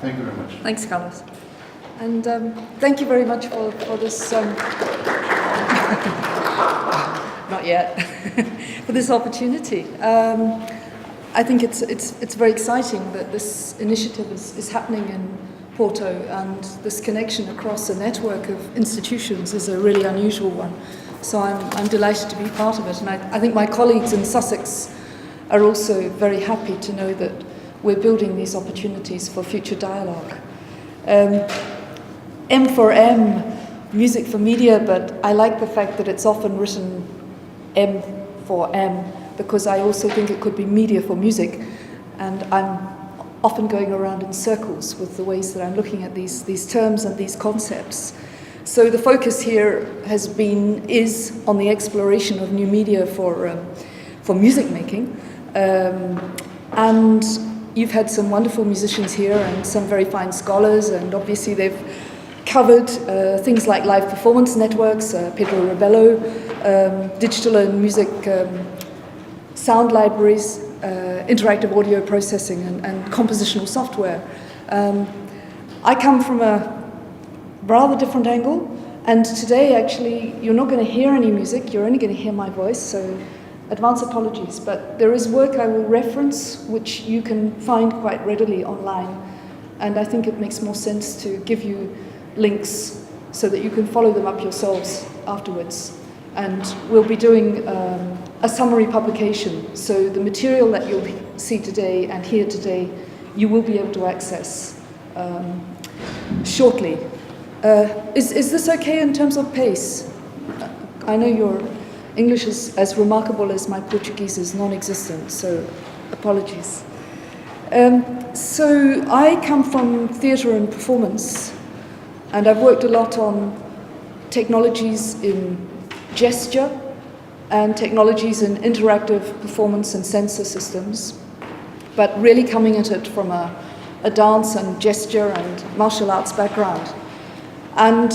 Thank you very much. Thanks, Carlos. And thank you very much for this, not yet, for this opportunity. I think it's very exciting that this initiative is happening in Porto, and this connection across a network of institutions is a really unusual one. So I'm delighted to be part of it, and I think my colleagues in Sussex are also very happy to know that we're building these opportunities for future dialogue. M4M, music for media, but I like the fact that it's often written M4M, because I also think it could be media for music, and I'm often going around in circles with the ways that I'm looking at these terms and these concepts. So the focus here is on the exploration of new media for music making, and you've had some wonderful musicians here and some very fine scholars, and obviously they've covered things like live performance networks, Pedro Rebello, digital and music sound libraries, interactive audio processing and compositional software. I come from a rather different angle, and today actually you're not going to hear any music, you're only going to hear my voice, so advance apologies, but there is work I will reference which you can find quite readily online, and I think it makes more sense to give you links so that you can follow them up yourselves afterwards. And we'll be doing a summary publication, so the material that you'll see today and hear today you will be able to access shortly. Is this okay in terms of pace? I know your English is as remarkable as my Portuguese is non-existent, so apologies. So I come from theatre and performance, and I've worked a lot on technologies in gesture and technologies in interactive performance and sensor systems, but really coming at it from a dance and gesture and martial arts background. And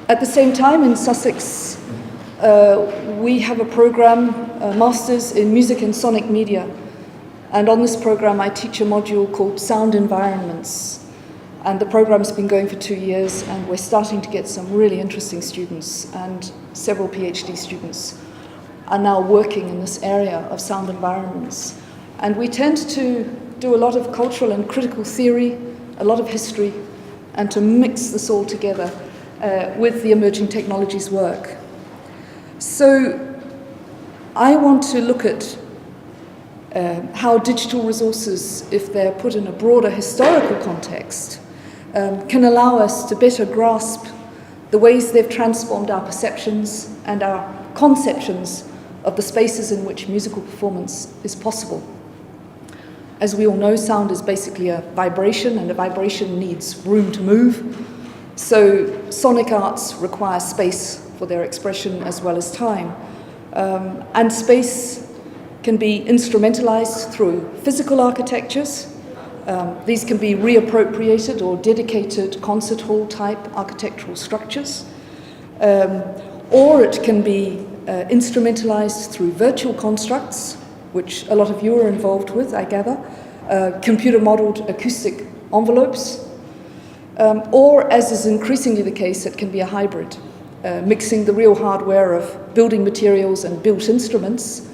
at the same time in Sussex, we have a program, Masters in Music and Sonic Media, and on this program I teach a module called Sound Environments, and the program's been going for 2 years, and we're starting to get some really interesting students, and several PhD students are now working in this area of sound environments. And we tend to do a lot of cultural and critical theory, a lot of history, and to mix this all together with the emerging technologies work. So I want to look at how digital resources, if they're put in a broader historical context, can allow us to better grasp the ways they've transformed our perceptions and our conceptions of the spaces in which musical performance is possible. As we all know, sound is basically a vibration, and a vibration needs room to move. So sonic arts require space for their expression as well as time. And space can be instrumentalized through physical architectures. These can be reappropriated or dedicated concert hall type architectural structures. Or it can be instrumentalized through virtual constructs, which a lot of you are involved with, I gather, computer-modeled acoustic envelopes, or, as is increasingly the case, it can be a hybrid, mixing the real hardware of building materials and built instruments,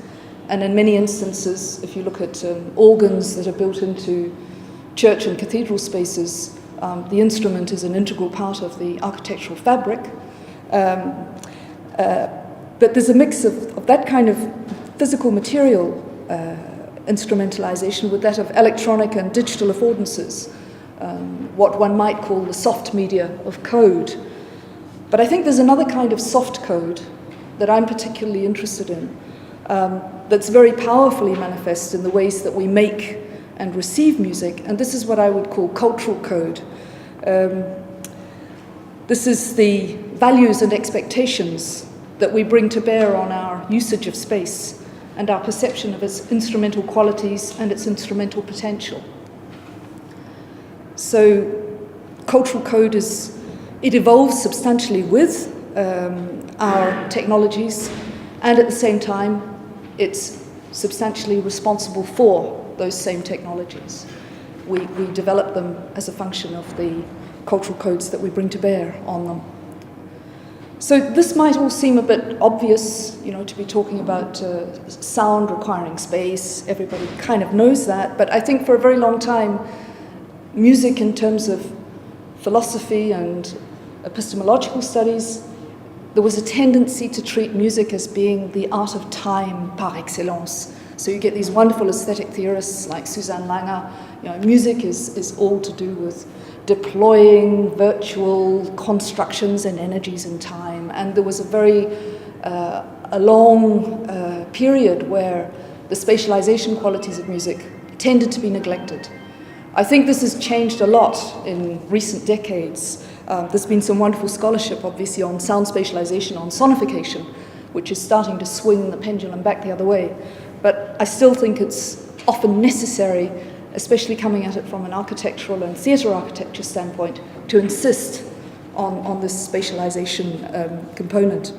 and in many instances, if you look at organs that are built into church and cathedral spaces, the instrument is an integral part of the architectural fabric. But there's a mix of that kind of physical material instrumentalization with that of electronic and digital affordances, what one might call the soft media of code. But I think there's another kind of soft code that I'm particularly interested in, that's very powerfully manifest in the ways that we make and receive music, and this is what I would call cultural code. This is the values and expectations that we bring to bear on our usage of space and our perception of its instrumental qualities and its instrumental potential. So cultural code it evolves substantially with our technologies, and at the same time it's substantially responsible for those same technologies. we develop them as a function of the cultural codes that we bring to bear on them. So this might all seem a bit obvious, to be talking about sound requiring space. Everybody kind of knows that, but I think for a very long time, music in terms of philosophy and epistemological studies, there was a tendency to treat music as being the art of time par excellence. So you get these wonderful aesthetic theorists like Susanne Langer. Music is all to do with deploying virtual constructions and energies in time. And there was a long period where the spatialization qualities of music tended to be neglected. I think this has changed a lot in recent decades. There's been some wonderful scholarship, obviously, on sound spatialization, on sonification, which is starting to swing the pendulum back the other way. But I still think it's often necessary, especially coming at it from an architectural and theatre architecture standpoint, to insist on this spatialization component.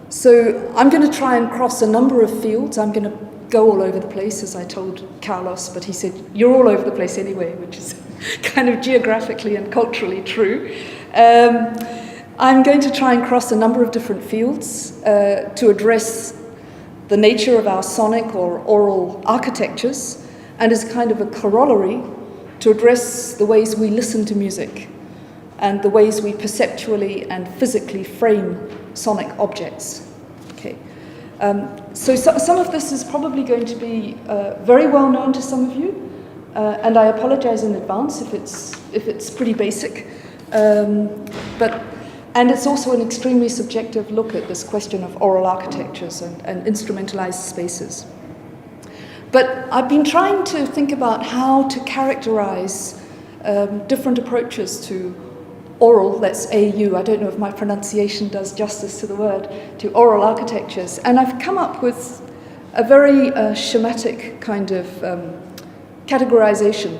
So I'm going to try and cross a number of fields. I'm going to go all over the place, as I told Carlos, but he said, you're all over the place anyway, which is kind of geographically and culturally true. I'm going to try and cross a number of different fields to address the nature of our sonic or oral architectures, and as kind of a corollary to address the ways we listen to music and the ways we perceptually and physically frame sonic objects. Okay. So some of this is probably going to be very well known to some of you, and I apologize in advance if it's pretty basic. And it's also an extremely subjective look at this question of oral architectures and instrumentalized spaces. But I've been trying to think about how to characterize different approaches to oral, that's AU, I don't know if my pronunciation does justice to the word, to oral architectures. And I've come up with a very schematic kind of categorization.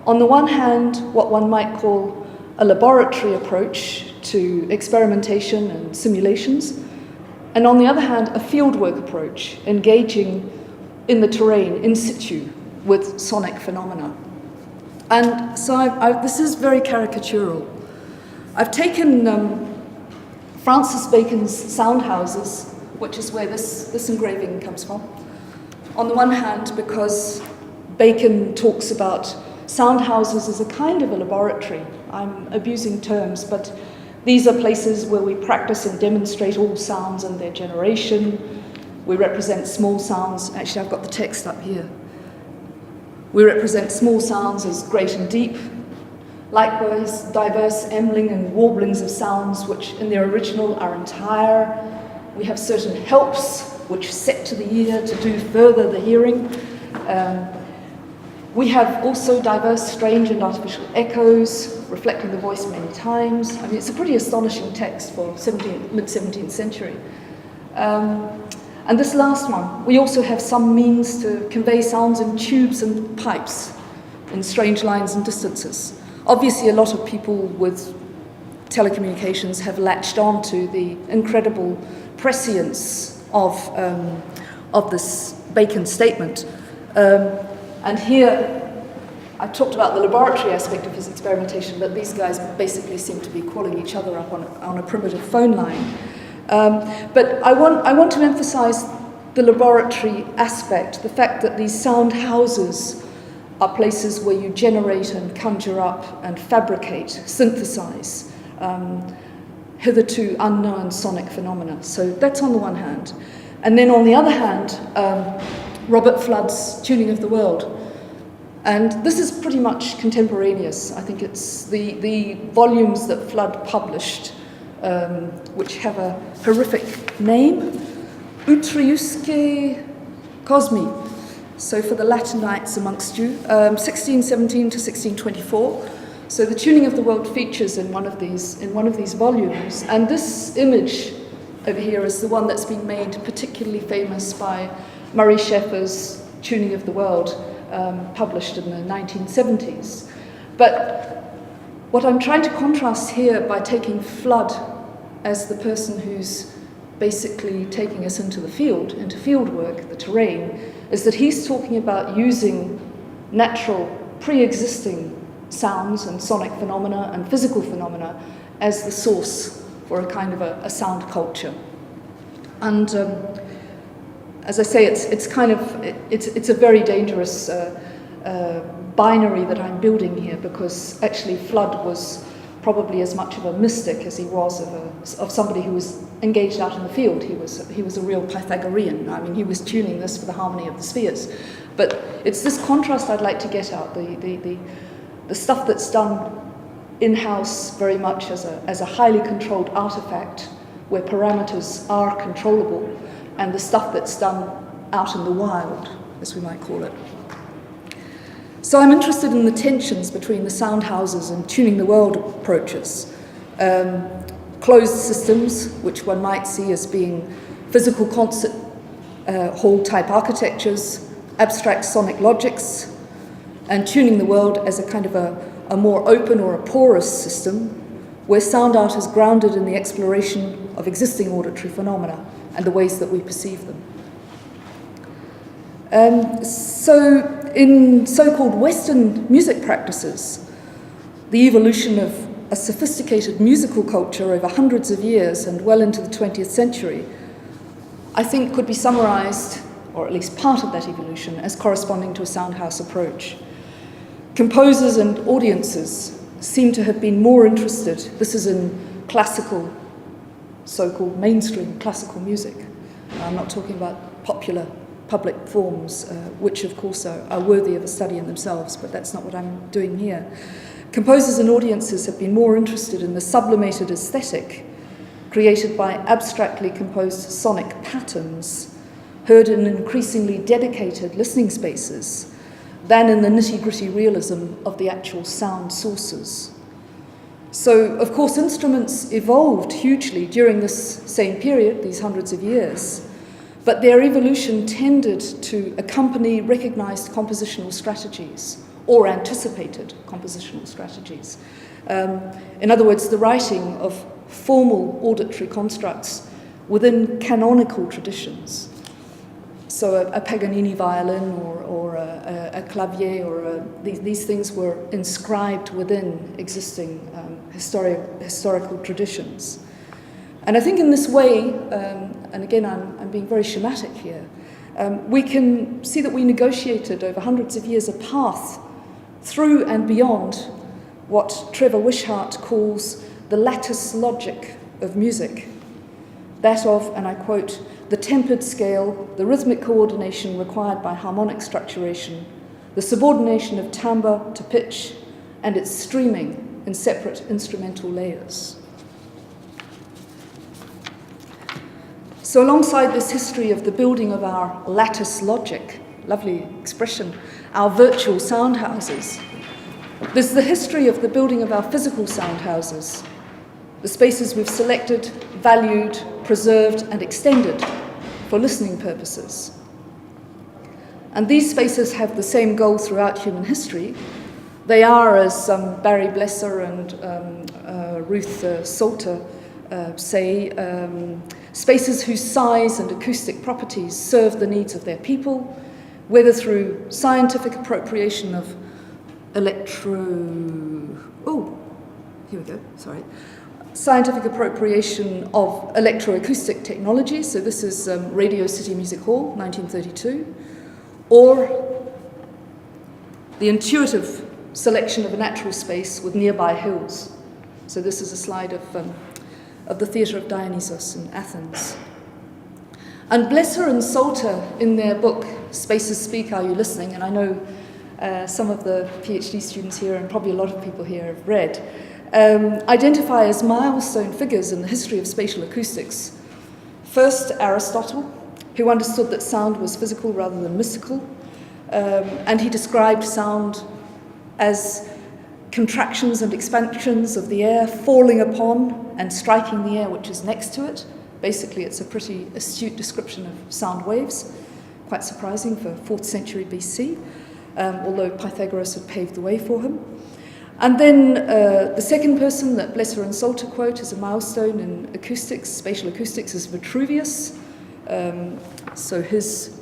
On the one hand, what one might call a laboratory approach to experimentation and simulations, and on the other hand, a fieldwork approach, engaging in the terrain, in situ, with sonic phenomena. And so this is very caricatural. I've taken Francis Bacon's sound houses, which is where this engraving comes from. On the one hand, because Bacon talks about sound houses as a kind of a laboratory. I'm abusing terms, but these are places where we practice and demonstrate all sounds and their generation. We represent small sounds. Actually, I've got the text up here. We represent small sounds as great and deep. Likewise, diverse embling and warblings of sounds which in their original are entire. We have certain helps which set to the ear to do further the hearing. We have also diverse, strange and artificial echoes, reflecting the voice many times. I mean, it's a pretty astonishing text for mid-17th century. And this last one, we also have some means to convey sounds in tubes and pipes, in strange lines and distances. Obviously, a lot of people with telecommunications have latched on to the incredible prescience of this Bacon statement. And here, I talked about the laboratory aspect of his experimentation, but these guys basically seem to be calling each other up on a primitive phone line. But I want to emphasize the laboratory aspect, the fact that these sound houses are places where you generate and conjure up and fabricate, synthesize hitherto unknown sonic phenomena. So that's on the one hand. And then on the other hand, Robert Flood's Tuning of the World. And this is pretty much contemporaneous. I think it's the volumes that Flood published, which have a horrific name, Utriusque Cosmi. So for the Latinites amongst you, 1617 to 1624. So the Tuning of the World features in one of these volumes. And this image over here is the one that's been made particularly famous by Murray Schaeffer's Tuning of the World, published in the 1970s. But what I'm trying to contrast here by taking Flood as the person who's basically taking us into the field, into field work, the terrain, is that he's talking about using natural, pre-existing sounds and sonic phenomena and physical phenomena as the source for a kind of a sound culture. And as I say, it's a very dangerous binary that I'm building here, because actually Flood was probably as much of a mystic as he was of somebody who was engaged out in the field. He was a real Pythagorean. I mean, he was tuning this for the harmony of the spheres. But it's this contrast I'd like to get out, the stuff that's done in-house very much as a highly controlled artifact where parameters are controllable, and the stuff that's done out in the wild, as we might call it. So I'm interested in the tensions between the sound houses and tuning the world approaches. Closed systems, which one might see as being physical concert hall type architectures, abstract sonic logics, and tuning the world as a kind of a more open or a porous system where sound art is grounded in the exploration of existing auditory phenomena and the ways that we perceive them. So in so-called Western music practices, the evolution of a sophisticated musical culture over hundreds of years and well into the 20th century, I think could be summarized, or at least part of that evolution, as corresponding to a soundhouse approach. Composers and audiences seem to have been more interested, this is in classical, so-called mainstream classical music. I'm not talking about popular public forms, which of course are worthy of a study in themselves, but that's not what I'm doing here. Composers and audiences have been more interested in the sublimated aesthetic created by abstractly composed sonic patterns, heard in increasingly dedicated listening spaces, than in the nitty-gritty realism of the actual sound sources. So, of course, instruments evolved hugely during this same period, these hundreds of years, but their evolution tended to accompany recognized compositional strategies or anticipated compositional strategies. In other words, the writing of formal auditory constructs within canonical traditions. So a Paganini violin or a clavier or these things were inscribed within existing historical traditions. And I think in this way, and again I'm being very schematic here, we can see that we negotiated over hundreds of years a path through and beyond what Trevor Wishart calls the lattice logic of music. That of, and I quote, the tempered scale, the rhythmic coordination required by harmonic structuration, the subordination of timbre to pitch, and its streaming in separate instrumental layers. So alongside this history of the building of our lattice logic, lovely expression, our virtual sound houses, there's the history of the building of our physical sound houses, the spaces we've selected, valued, preserved, and extended for listening purposes. And these spaces have the same goal throughout human history. They are, as Barry Blesser and Ruth Salter say, spaces whose size and acoustic properties serve the needs of their people, whether through scientific appropriation of scientific appropriation of electroacoustic technology, so this is Radio City Music Hall, 1932, or the intuitive selection of a natural space with nearby hills. So this is a slide of the Theatre of Dionysos in Athens. And Blesser and Salter, in their book, Spaces Speak, Are You Listening? And I know some of the PhD students here and probably a lot of people here have read, identify as milestone figures in the history of spatial acoustics. First, Aristotle, who understood that sound was physical rather than mystical, and he described sound as contractions and expansions of the air falling upon and striking the air which is next to it. Basically, it's a pretty astute description of sound waves, quite surprising for 4th century BC, although Pythagoras had paved the way for him. And then the second person that Blesser and Salter quote as a milestone in acoustics, spatial acoustics, is Vitruvius. So his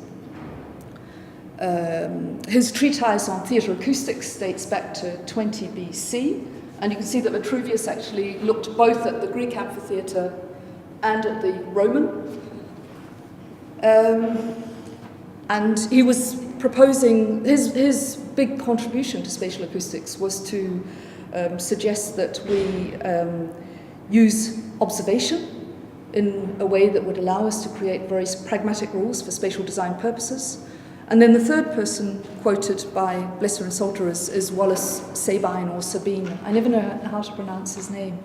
His treatise on theatre acoustics dates back to 20 BC, and you can see that Vitruvius actually looked both at the Greek amphitheatre and at the Roman. And he was proposing, his big contribution to spatial acoustics was to suggest that we use observation in a way that would allow us to create very pragmatic rules for spatial design purposes. And then the third person quoted by Blesser and Salter is Wallace Sabine or Sabine. I never know how to pronounce his name.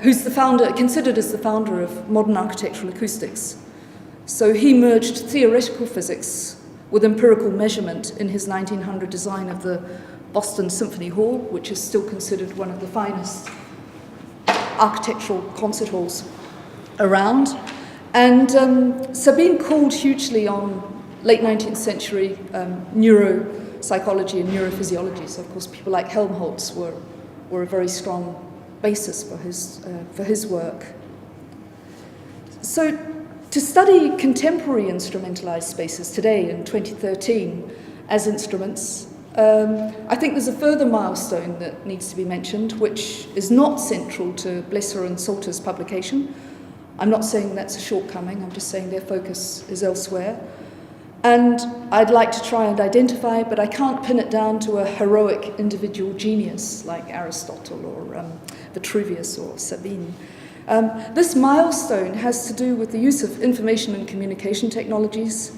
Who's the founder, considered as the founder of modern architectural acoustics. So he merged theoretical physics with empirical measurement in his 1900 design of the Boston Symphony Hall, which is still considered one of the finest architectural concert halls around. And Sabine called hugely on late 19th century neuropsychology and neurophysiology. So, of course, people like Helmholtz were a very strong basis for his work. So, to study contemporary instrumentalized spaces today in 2013 as instruments, I think there's a further milestone that needs to be mentioned, which is not central to Blesser and Salter's publication. I'm not saying that's a shortcoming, I'm just saying their focus is elsewhere. And I'd like to try and identify, but I can't pin it down to a heroic individual genius like Aristotle or Vitruvius or Sabine. This milestone has to do with the use of information and communication technologies.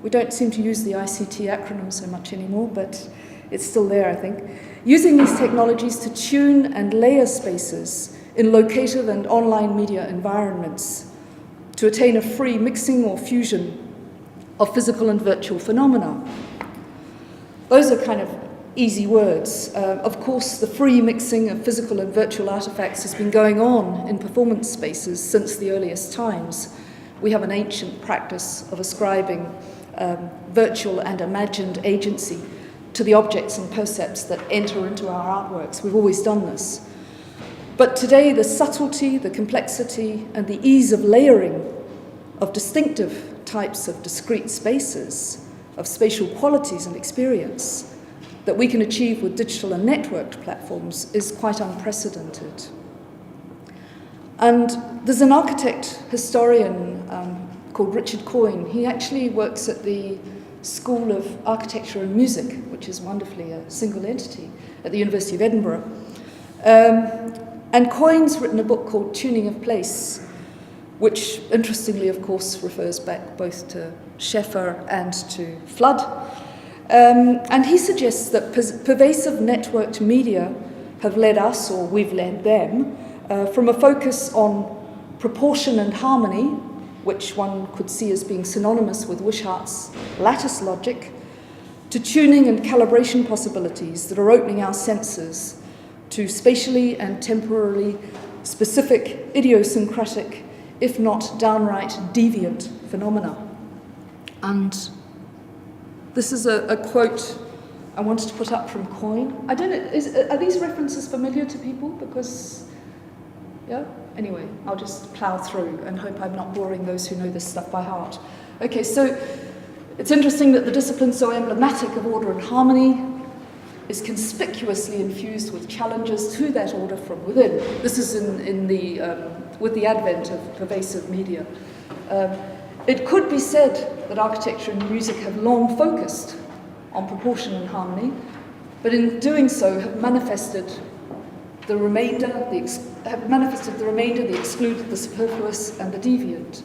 We don't seem to use the ICT acronym so much anymore, but it's still there, I think. Using these technologies to tune and layer spaces in locative and online media environments to attain a free mixing or fusion of physical and virtual phenomena. Those are kind of easy words. Of course, the free mixing of physical and virtual artifacts has been going on in performance spaces since the earliest times. We have an ancient practice of ascribing virtual and imagined agency to the objects and percepts that enter into our artworks. We've always done this. But today, the subtlety, the complexity, and the ease of layering of distinctive types of discrete spaces, of spatial qualities and experience that we can achieve with digital and networked platforms is quite unprecedented. And there's an architect historian called Richard Coyne. He actually works at the School of Architecture and Music, which is wonderfully a single entity at the University of Edinburgh. And Coyne's written a book called Tuning of Place, which interestingly, of course, refers back both to Scheffer and to Flood. And he suggests that pervasive networked media have led us, or we've led them, from a focus on proportion and harmony, which one could see as being synonymous with Wishart's lattice logic, to tuning and calibration possibilities that are opening our senses to spatially and temporally specific, idiosyncratic, if not downright deviant phenomena. And this is a quote I wanted to put up from Coyne. I don't know, are these references familiar to people? Because, yeah? Anyway, I'll just plough through and hope I'm not boring those who know this stuff by heart. Okay, so it's interesting that the discipline so emblematic of order and harmony is conspicuously infused with challenges to that order from within. This is with the advent of pervasive media. It could be said that architecture and music have long focused on proportion and harmony, but in doing so have manifested the remainder, the excluded, the superfluous, and the deviant.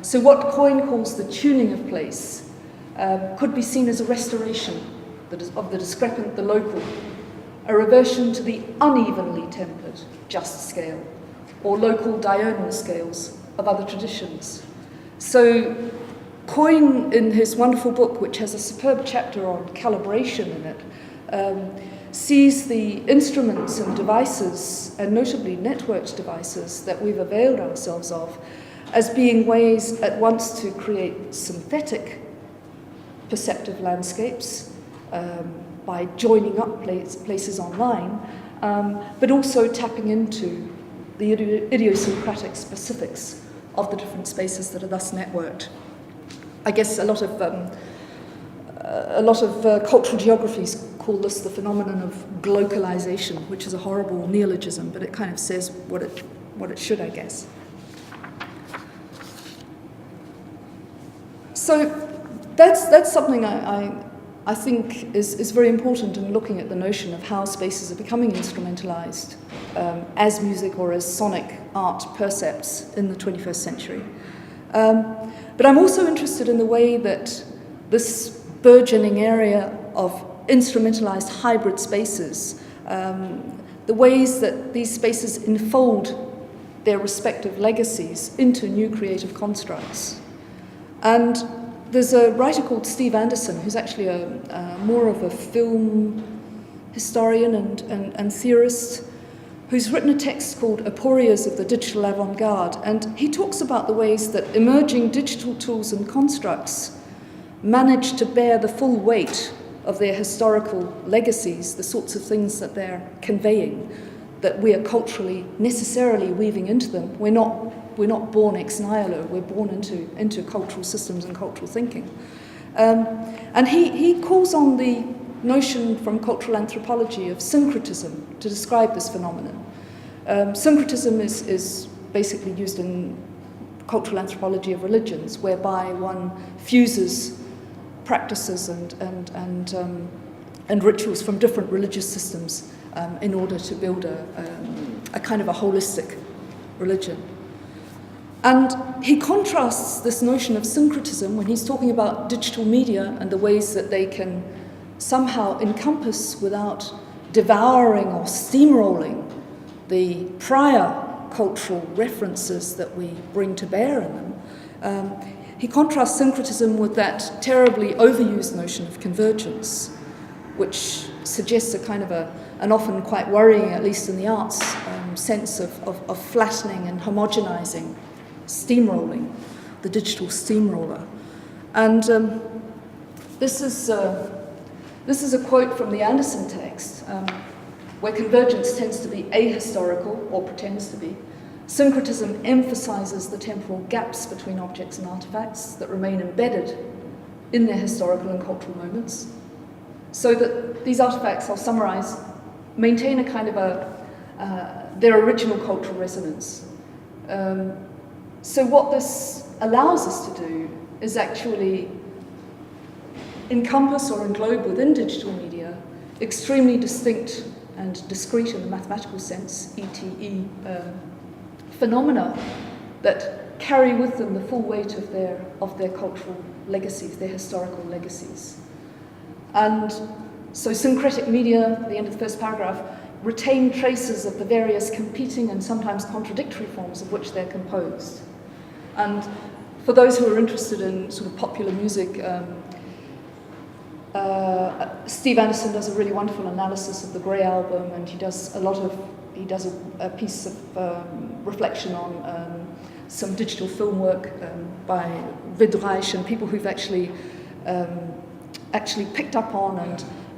So what Coyne calls the tuning of place could be seen as a restoration of the discrepant, the local, a reversion to the unevenly tempered just scale, or local diurnal scales of other traditions. So Coyne, in his wonderful book, which has a superb chapter on calibration in it, sees the instruments and devices, and notably networked devices, that we've availed ourselves of as being ways at once to create synthetic perceptive landscapes by joining up places online, but also tapping into the idiosyncratic specifics of the different spaces that are thus networked. I guess a lot of a lot of cultural geographies call this the phenomenon of glocalization, which is a horrible neologism, but it kind of says what it should, I guess. So that's something I think is very important in looking at the notion of how spaces are becoming instrumentalized as music or as sonic art percepts in the 21st century. But I'm also interested in the way that this burgeoning area of instrumentalized hybrid spaces, the ways that these spaces enfold their respective legacies into new creative constructs. And there's a writer called Steve Anderson, who's actually more of a film historian and theorist, who's written a text called Aporias of the Digital Avant-Garde, and he talks about the ways that emerging digital tools and constructs manage to bear the full weight of their historical legacies, the sorts of things that they're conveying, that we are culturally necessarily weaving into them. We're not born ex nihilo, we're born into cultural systems and cultural thinking. And he calls on the notion from cultural anthropology of syncretism to describe this phenomenon. Syncretism is basically used in cultural anthropology of religions, whereby one fuses practices and rituals from different religious systems in order to build a kind of a holistic religion. And he contrasts this notion of syncretism when he's talking about digital media and the ways that they can somehow encompass without devouring or steamrolling the prior cultural references that we bring to bear in them. He contrasts syncretism with that terribly overused notion of convergence, which suggests a kind of an often quite worrying, at least in the arts, sense of flattening and homogenizing, steamrolling, the digital steamroller. And this is a quote from the Anderson text, where convergence tends to be ahistorical, or pretends to be. Syncretism emphasizes the temporal gaps between objects and artifacts that remain embedded in their historical and cultural moments, so that these artifacts, I'll summarize, maintain a kind of their original cultural resonance. So what this allows us to do is actually encompass or englobe within digital media extremely distinct and discrete in the mathematical sense, ETE, phenomena that carry with them the full weight of their cultural legacies, their historical legacies. And so syncretic media, at the end of the first paragraph, retain traces of the various competing and sometimes contradictory forms of which they're composed. And for those who are interested in sort of popular music, Steve Anderson does a really wonderful analysis of the Grey Album, and he does a piece of reflection on some digital film work by Vidreich and people who've actually picked up on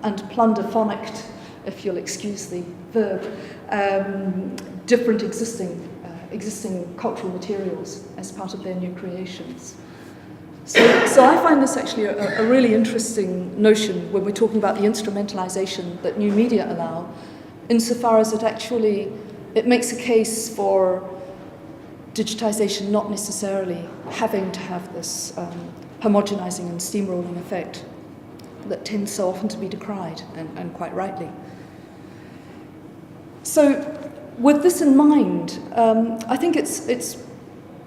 and plunderphonicked, if you'll excuse the verb, different existing cultural materials as part of their new creations. So I find this actually a really interesting notion when we're talking about the instrumentalization that new media allow, insofar as it makes a case for digitization not necessarily having to have this homogenizing and steamrolling effect that tends so often to be decried, and quite rightly. So with this in mind, I think it's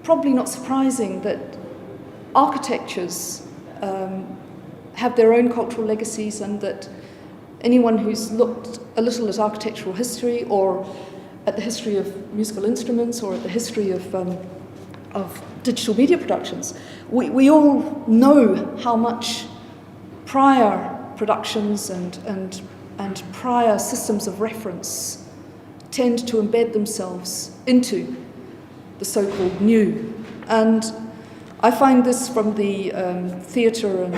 probably not surprising that architectures have their own cultural legacies, and that anyone who's looked a little at architectural history, or at the history of musical instruments, or at the history of digital media productions, we all know how much prior productions and prior systems of reference tend to embed themselves into the so-called new. And I find this from the theatre and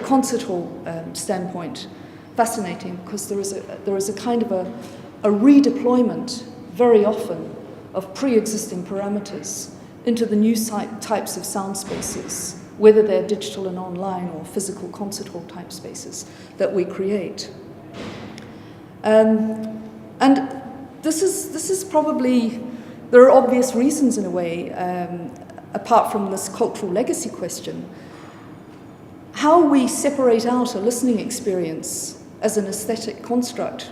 concert hall standpoint fascinating, because there is a kind of a redeployment very often of pre-existing parameters into the new types of sound spaces whether they're digital and online or physical concert hall type spaces that we create. And this is probably, there are obvious reasons in a way, apart from this cultural legacy question. How we separate out a listening experience as an aesthetic construct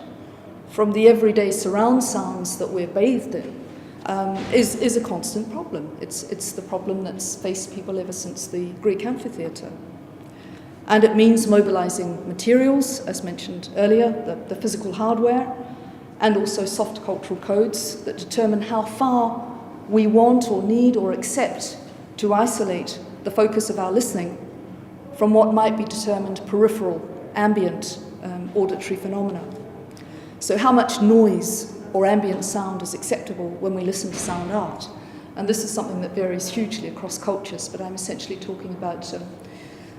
from the everyday surround sounds that we're bathed in is a constant problem. It's the problem that's faced people ever since the Greek amphitheatre. And it means mobilizing materials, as mentioned earlier, the physical hardware, and also soft cultural codes that determine how far we want or need or accept to isolate the focus of our listening from what might be determined peripheral, ambient auditory phenomena. So how much noise or ambient sound is acceptable when we listen to sound art? And this is something that varies hugely across cultures, but I'm essentially talking about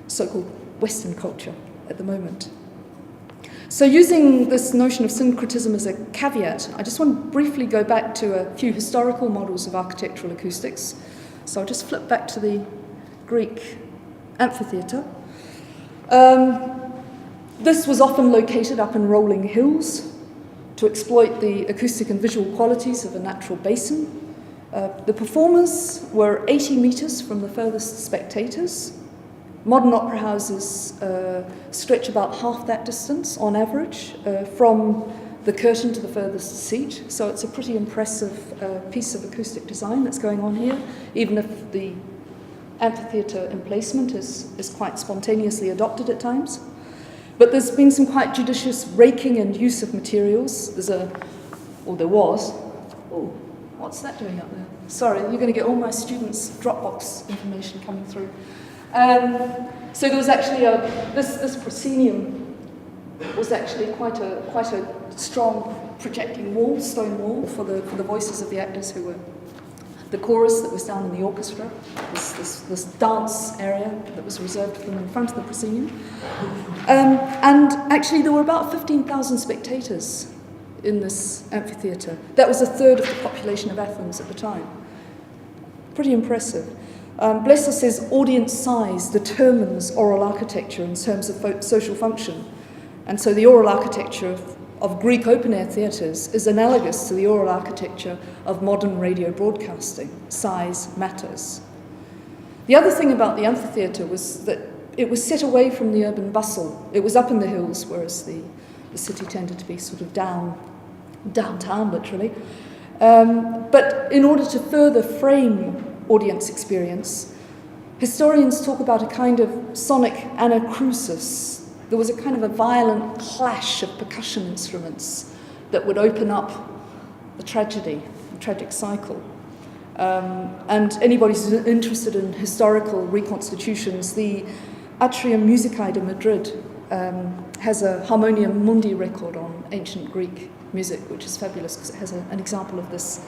so-called Western culture at the moment. So using this notion of syncretism as a caveat, I just want to briefly go back to a few historical models of architectural acoustics. So I'll just flip back to the Greek amphitheatre. This was often located up in rolling hills to exploit the acoustic and visual qualities of a natural basin. The performers were 80 metres from the furthest spectators. Modern opera houses stretch about half that distance on average from the curtain to the furthest seat. So it's a pretty impressive piece of acoustic design that's going on here, even if the amphitheatre emplacement is quite spontaneously adopted at times. But there's been some quite judicious raking and use of materials. There was. Oh, what's that doing up there? Sorry, you're going to get all my students' Dropbox information coming through. So there was actually this proscenium was actually quite a strong projecting wall, stone wall for the voices of the actors who were the chorus that was down in the orchestra, this dance area that was reserved for them in front of the proscenium. And actually there were about 15,000 spectators in this amphitheatre. That was a third of the population of Athens at the time. Pretty impressive. Blesser says audience size determines oral architecture in terms of social function. And so the oral architecture of Greek open-air theatres is analogous to the oral architecture of modern radio broadcasting. Size matters. The other thing about the amphitheatre was that it was set away from the urban bustle. It was up in the hills, whereas the city tended to be sort of downtown, literally. But in order to further frame audience experience, historians talk about a kind of sonic anacrusis. There was a kind of a violent clash of percussion instruments that would open up the tragic cycle. And anybody who's interested in historical reconstitutions, the Atrium Musicae de Madrid has a Harmonium Mundi record on ancient Greek music, which is fabulous because it has an example of this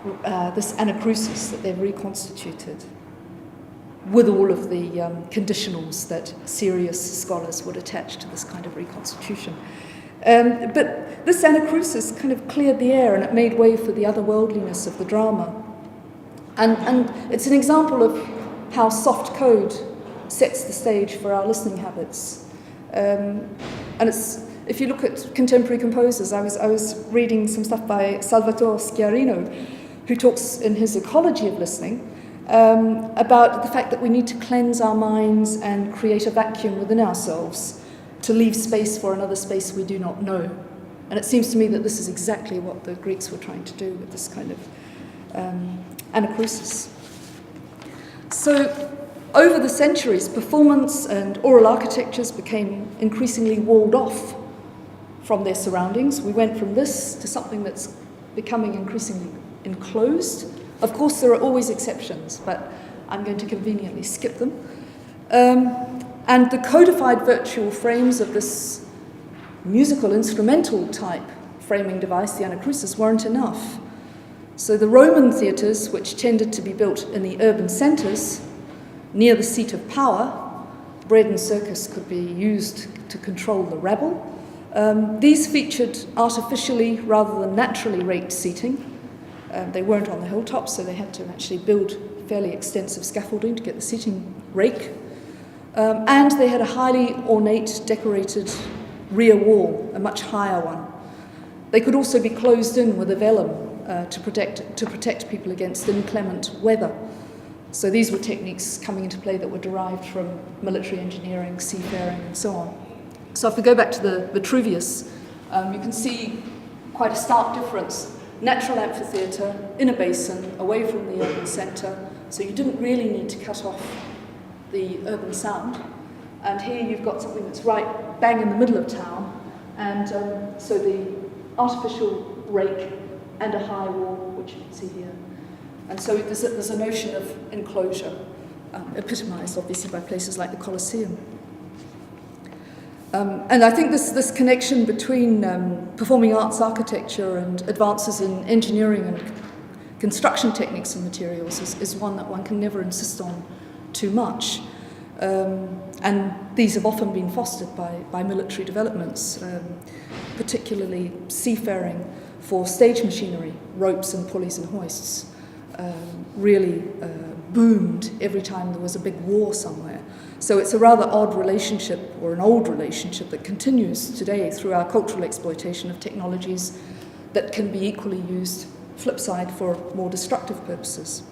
anacrusis that they've reconstituted with all of the conditionals that serious scholars would attach to this kind of reconstitution. But this anacrusis kind of cleared the air and it made way for the otherworldliness of the drama. And it's an example of how soft code sets the stage for our listening habits. And if you look at contemporary composers, I was reading some stuff by Salvatore Schiarino, who talks in his Ecology of Listening about the fact that we need to cleanse our minds and create a vacuum within ourselves to leave space for another space we do not know. And it seems to me that this is exactly what the Greeks were trying to do with this kind of anacrusis. So over the centuries, performance and oral architectures became increasingly walled off from their surroundings. We went from this to something that's becoming increasingly enclosed. Of course, there are always exceptions, but I'm going to conveniently skip them. And the codified virtual frames of this musical instrumental type framing device, the anacrusis, weren't enough. So the Roman theatres, which tended to be built in the urban centres, near the seat of power, bread and circus could be used to control the rabble. These featured artificially rather than naturally raked seating. They weren't on the hilltops, so they had to actually build fairly extensive scaffolding to get the seating rake. And they had a highly ornate, decorated rear wall, a much higher one. They could also be closed in with a vellum to protect people against inclement weather. So these were techniques coming into play that were derived from military engineering, seafaring, and so on. So if we go back to the Vitruvius, you can see quite a stark difference. Natural amphitheatre in a basin, away from the urban centre, so you didn't really need to cut off the urban sound. And here you've got something that's right bang in the middle of town, and so the artificial rake and a high wall, which you can see here. And so there's a notion of enclosure, epitomised obviously by places like the Colosseum. And I think this connection between performing arts architecture and advances in engineering and construction techniques and materials is one that one can never insist on too much. And these have often been fostered by military developments, particularly seafaring for stage machinery, ropes and pulleys and hoists. Really boomed every time there was a big war somewhere. So it's a rather odd relationship, or an old relationship, that continues today through our cultural exploitation of technologies that can be equally used, flip side, for more destructive purposes.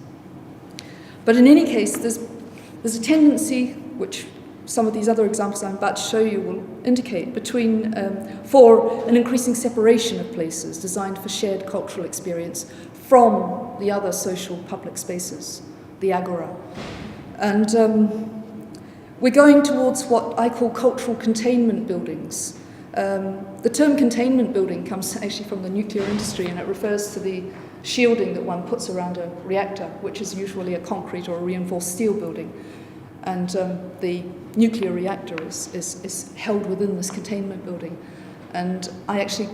But in any case, there's a tendency, which some of these other examples I'm about to show you will indicate, for an increasing separation of places designed for shared cultural experience from the other social public spaces, the agora. And we're going towards what I call cultural containment buildings. The term containment building comes actually from the nuclear industry, and it refers to the shielding that one puts around a reactor, which is usually a concrete or a reinforced steel building. And the nuclear reactor is held within this containment building. And I actually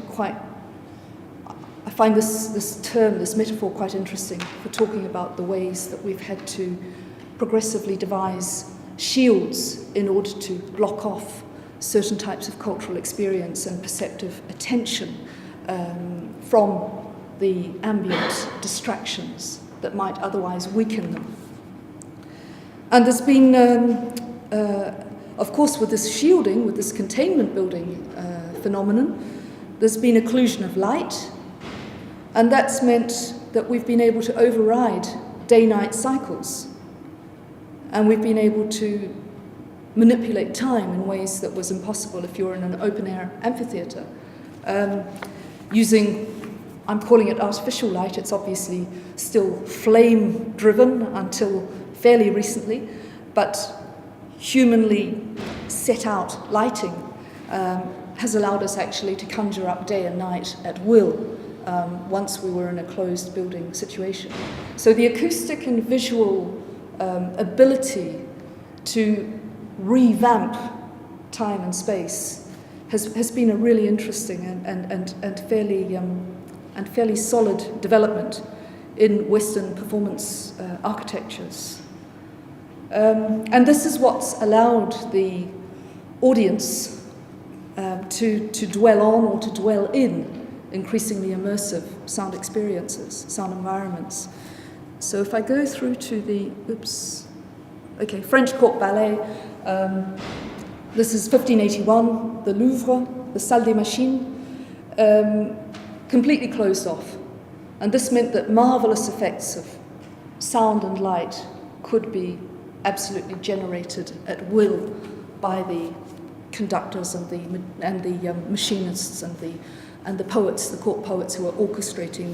I find this term, this metaphor, quite interesting for talking about the ways that we've had to progressively devise shields in order to block off certain types of cultural experience and perceptive attention from the ambient distractions that might otherwise weaken them. And there's been, of course, with this shielding, with this containment building phenomenon, there's been occlusion of light, and that's meant that we've been able to override day-night cycles. And we've been able to manipulate time in ways that was impossible if you're in an open-air amphitheatre. Using, I'm calling it artificial light, it's obviously still flame-driven until fairly recently, but humanly set out lighting has allowed us actually to conjure up day and night at will once we were in a closed building situation. So the acoustic and visual ability to revamp time and space has been a really interesting and fairly solid development in Western performance architectures. And this is what's allowed the audience to dwell on or to dwell in increasingly immersive sound experiences, sound environments. So if I go through to the, French Court Ballet, this is 1581, the Louvre, the Salle des Machines, completely closed off. And this meant that marvelous effects of sound and light could be absolutely generated at will by the conductors and the machinists and the poets, the court poets who are orchestrating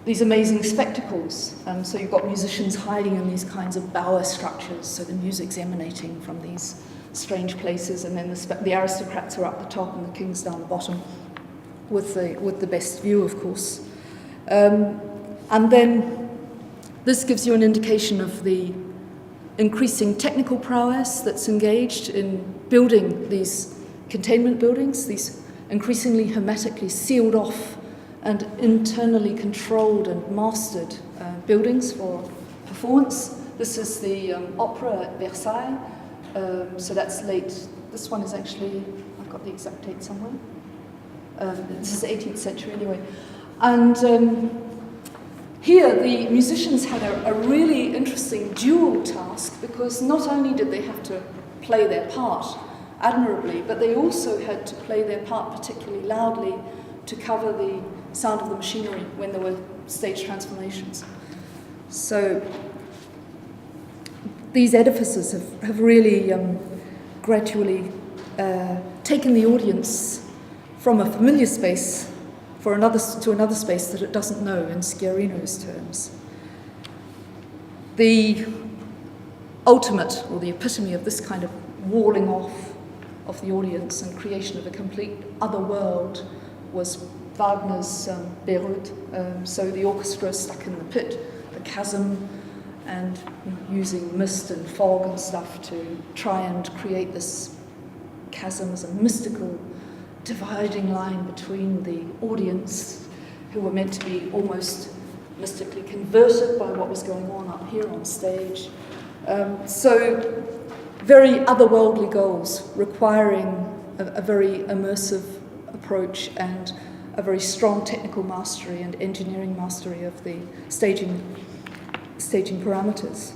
these amazing spectacles. So you've got musicians hiding in these kinds of bower structures, so the music's emanating from these strange places, and then the aristocrats are up the top and the kings down the bottom, with the best view, of course. And then this gives you an indication of the increasing technical prowess that's engaged in building these containment buildings, these increasingly hermetically sealed off and internally controlled and mastered buildings for performance. This is the opera at Versailles, so that's late. This one is actually, I've got the exact date somewhere. This is the 18th century anyway. And Here, the musicians had a really interesting dual task, because not only did they have to play their part admirably, but they also had to play their part particularly loudly to cover the sound of the machinery when there were stage transformations. So these edifices have really gradually taken the audience from a familiar space to another space that it doesn't know, in Schiarino's terms. The ultimate, or the epitome of this kind of walling off of the audience and creation of a complete other world was Wagner's Bayreuth. So the orchestra stuck in the pit, the chasm, and using mist and fog and stuff to try and create this chasm as a mystical dividing line between the audience, who were meant to be almost mystically converted by what was going on up here on stage. So very otherworldly goals, requiring a very immersive approach and a very strong technical mastery and engineering mastery of the staging parameters.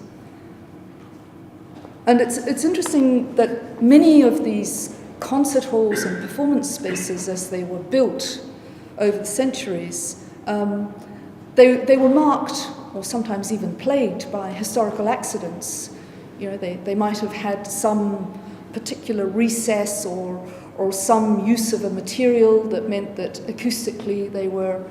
And it's interesting that many of these concert halls and performance spaces, as they were built over the centuries, they were marked, or sometimes even plagued, by historical accidents. You know, they might have had some particular recess or some use of a material that meant that acoustically they were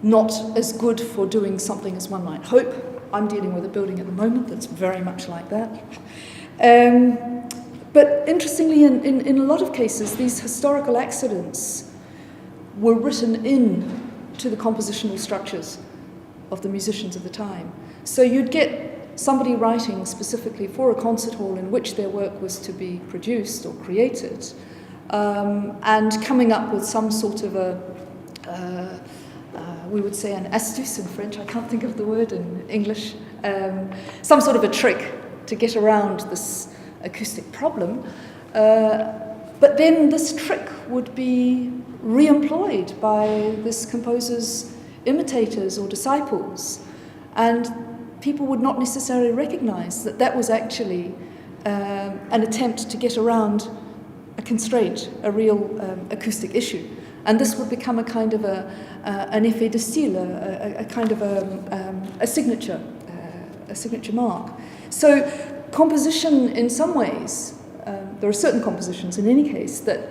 not as good for doing something as one might hope. I'm dealing with a building at the moment that's very much like that. But interestingly, in a lot of cases, these historical accidents were written in to the compositional structures of the musicians of the time. So you'd get somebody writing specifically for a concert hall in which their work was to be produced or created, and coming up with some sort of we would say an astuce in French, I can't think of the word in English, some sort of a trick to get around this acoustic problem. But then this trick would be re-employed by this composer's imitators or disciples, and people would not necessarily recognize that that was actually an attempt to get around a constraint, a real acoustic issue. And this would become a kind of an effet de style, a kind of a signature mark. So composition, in some ways, there are certain compositions in any case that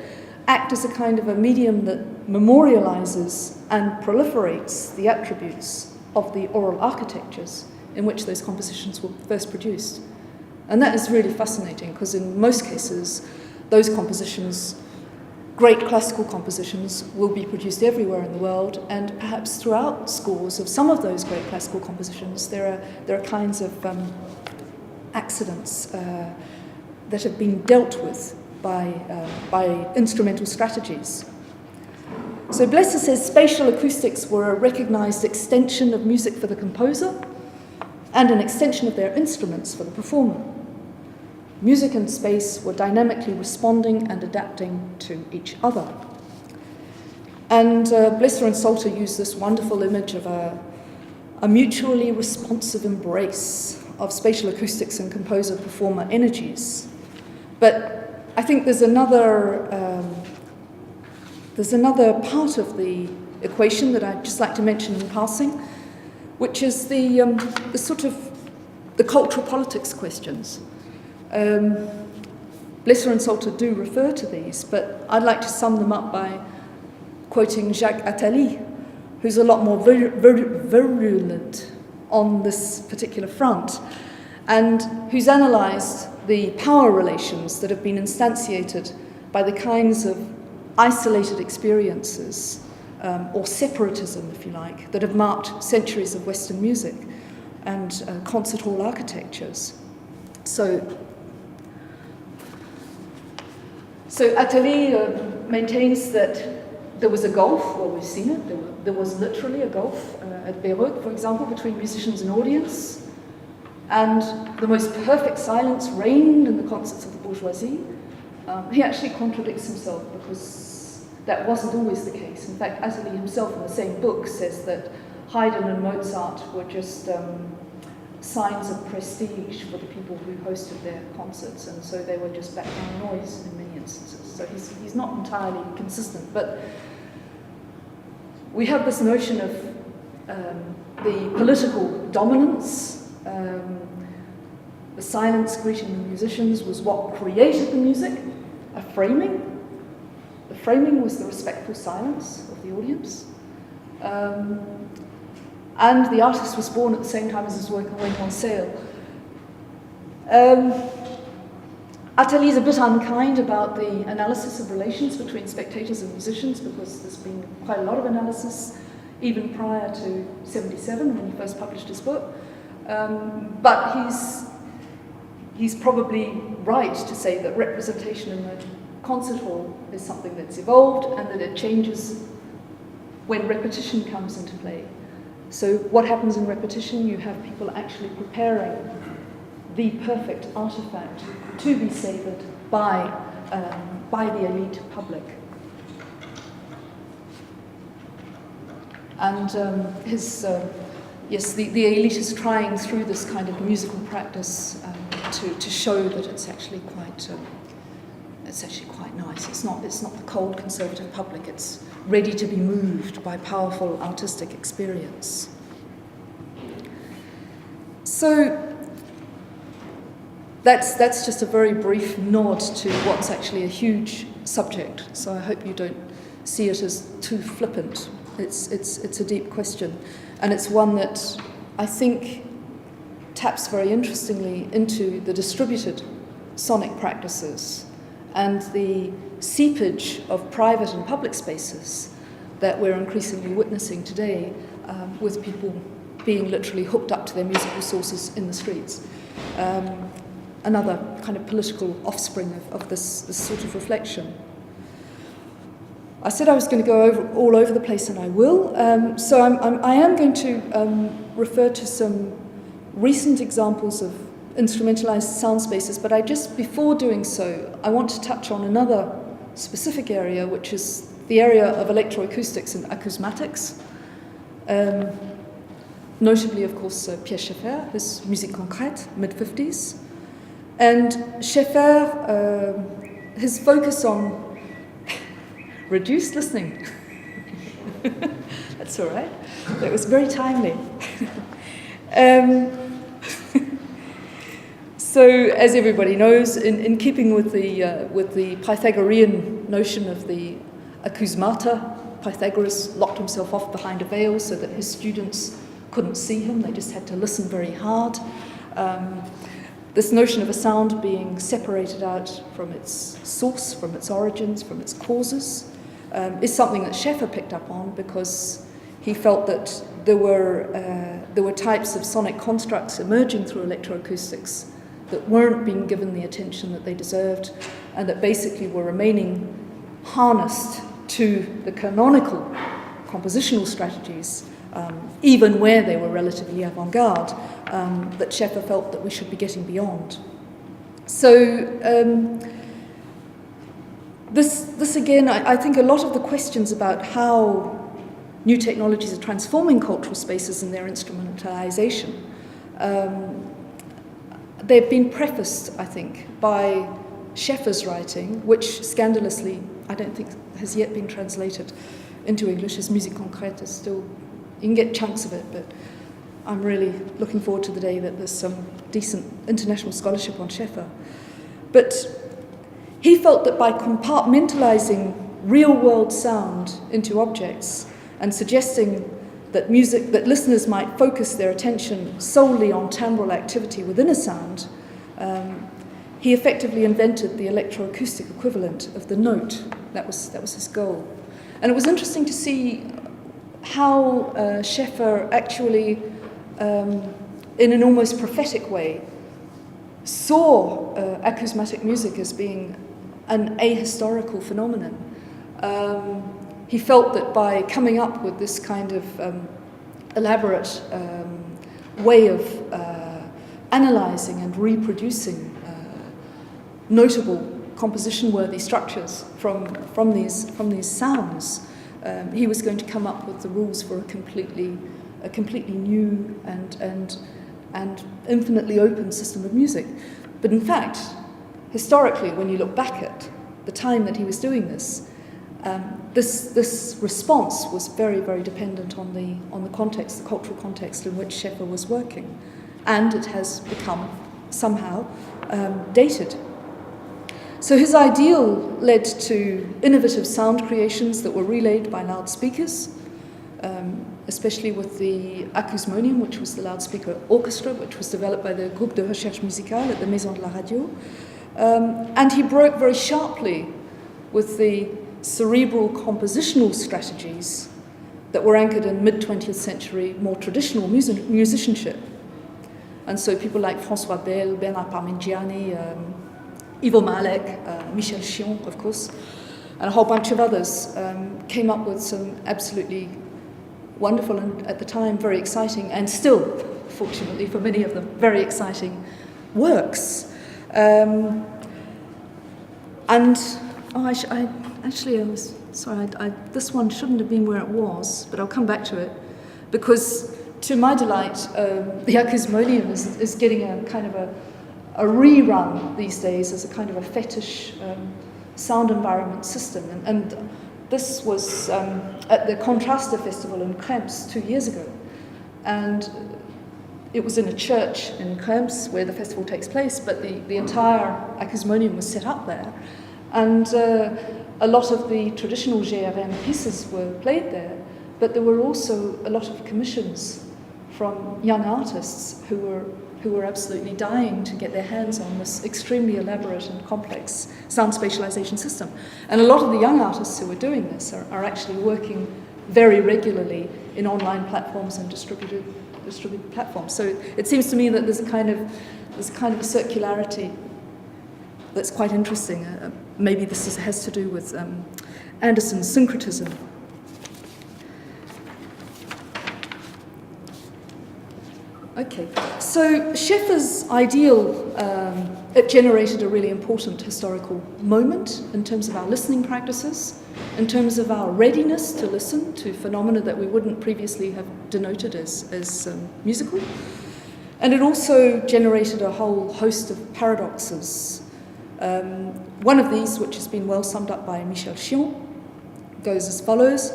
act as a kind of a medium that memorializes and proliferates the attributes of the oral architectures in which those compositions were first produced. And that is really fascinating, because in most cases, those compositions, great classical compositions, will be produced everywhere in the world, and perhaps throughout scores of some of those great classical compositions, there are kinds of accidents that have been dealt with by instrumental strategies. So Blesser says spatial acoustics were a recognized extension of music for the composer and an extension of their instruments for the performer. Music and space were dynamically responding and adapting to each other. And Blesser and Salter use this wonderful image of a mutually responsive embrace of spatial acoustics and composer-performer energies. But I think there's another part of the equation that I'd just like to mention in passing, which is the sort of the cultural politics questions. Blesser and Salter do refer to these, but I'd like to sum them up by quoting Jacques Attali, who's a lot more virulent on this particular front, and who's analysed the power relations that have been instantiated by the kinds of isolated experiences, or separatism, if you like, that have marked centuries of Western music and concert hall architectures. So Attali maintains that there was a gulf. Well, we've seen it. There was literally a gulf at Bayreuth, for example, between musicians and audience. And the most perfect silence reigned in the concerts of the bourgeoisie. He actually contradicts himself, because that wasn't always the case. In fact, Attali himself in the same book says that Haydn and Mozart were just signs of prestige for the people who hosted their concerts, and so they were just background noise in many instances. So he's not entirely consistent, but we have this notion of the political dominance. The silence greeting the musicians was what created the music, a framing. The framing was the respectful silence of the audience. And the artist was born at the same time as his work went on sale. Attalie's a bit unkind about the analysis of relations between spectators and musicians, because there's been quite a lot of analysis even prior to 77 when he first published his book. But he's probably right to say that representation in the concert hall is something that's evolved and that it changes when repetition comes into play. So what happens in repetition? You have people actually preparing the perfect artifact to be savoured by the elite public. And the elite is trying through this kind of musical practice to show that it's actually quite nice. It's not the cold conservative public. It's ready to be moved by powerful artistic experience. So that's just a very brief nod to what's actually a huge subject. So I hope you don't see it as too flippant. It's a deep question, and it's one that I think taps very interestingly into the distributed sonic practices and the seepage of private and public spaces that we're increasingly witnessing today, with people being literally hooked up to their musical sources in the streets. Another kind of political offspring of this sort of reflection. I said I was going to go all over the place, and I will. So I am going to refer to some recent examples of instrumentalized sound spaces, but before doing so, I want to touch on another specific area, which is the area of electroacoustics and acousmatics. Notably, of course, Pierre Schaeffer, his Musique concrète, mid-50s. And Schaeffer, his focus on reduced listening. That's all right. That was very timely. So, as everybody knows, in keeping with the Pythagorean notion of the acousmata, Pythagoras locked himself off behind a veil so that his students couldn't see him. They just had to listen very hard. This notion of a sound being separated out from its source, from its origins, from its causes, is something that Schaeffer picked up on, because he felt that there were types of sonic constructs emerging through electroacoustics that weren't being given the attention that they deserved, and that basically were remaining harnessed to the canonical compositional strategies, even where they were relatively avant-garde, that Schaeffer felt that we should be getting beyond. So this again, I think a lot of the questions about how new technologies are transforming cultural spaces and their instrumentalization, they've been prefaced, I think, by Schaeffer's writing, which scandalously, I don't think has yet been translated into English. His Musique concrète is still, you can get chunks of it, but I'm really looking forward to the day that there's some decent international scholarship on Schaeffer. But he felt that by compartmentalizing real-world sound into objects and suggesting that listeners might focus their attention solely on timbral activity within a sound, he effectively invented the electroacoustic equivalent of the note. That was his goal. And it was interesting to see how Schaeffer actually, in an almost prophetic way, saw acousmatic music as being an ahistorical phenomenon. He felt that by coming up with this kind of elaborate way of analysing and reproducing notable composition-worthy structures from these sounds, he was going to come up with the rules for a completely a completely new and infinitely open system of music. But in fact, historically, when you look back at the time that he was doing this, this response was very, very dependent on the context, the cultural context in which Schäfer was working, and it has become somehow dated. So his ideal led to innovative sound creations that were relayed by loudspeakers, especially with the acousmonium, which was the loudspeaker orchestra, which was developed by the Groupe de Recherche Musicale at the Maison de la Radio. And he broke very sharply with the cerebral compositional strategies that were anchored in mid-20th century more traditional musicianship. And so people like François Bell, Bernard Parmigiani, Ivo Malek, Michel Chion, of course, and a whole bunch of others came up with some absolutely wonderful and, at the time, very exciting, and still, fortunately for many of them, very exciting works. This one shouldn't have been where it was, but I'll come back to it, because to my delight, the acousmonium is getting a kind of a rerun these days as a kind of a fetish sound environment system. And this was at the Contraste Festival in Krems 2 years ago. And it was in a church in Krems where the festival takes place, but the entire acousmonium was set up there. And a lot of the traditional GRM pieces were played there, but there were also a lot of commissions from young artists who were absolutely dying to get their hands on this extremely elaborate and complex sound spatialization system. And a lot of the young artists who are doing this are actually working very regularly in online platforms and distributed platforms. So it seems to me that there's a kind of a circularity that's quite interesting. Maybe this has to do with Anderson's syncretism. Okay, so Schäfer's ideal, it generated a really important historical moment in terms of our listening practices, in terms of our readiness to listen to phenomena that we wouldn't previously have denoted as musical. And it also generated a whole host of paradoxes. One of these, which has been well summed up by Michel Chion, goes as follows: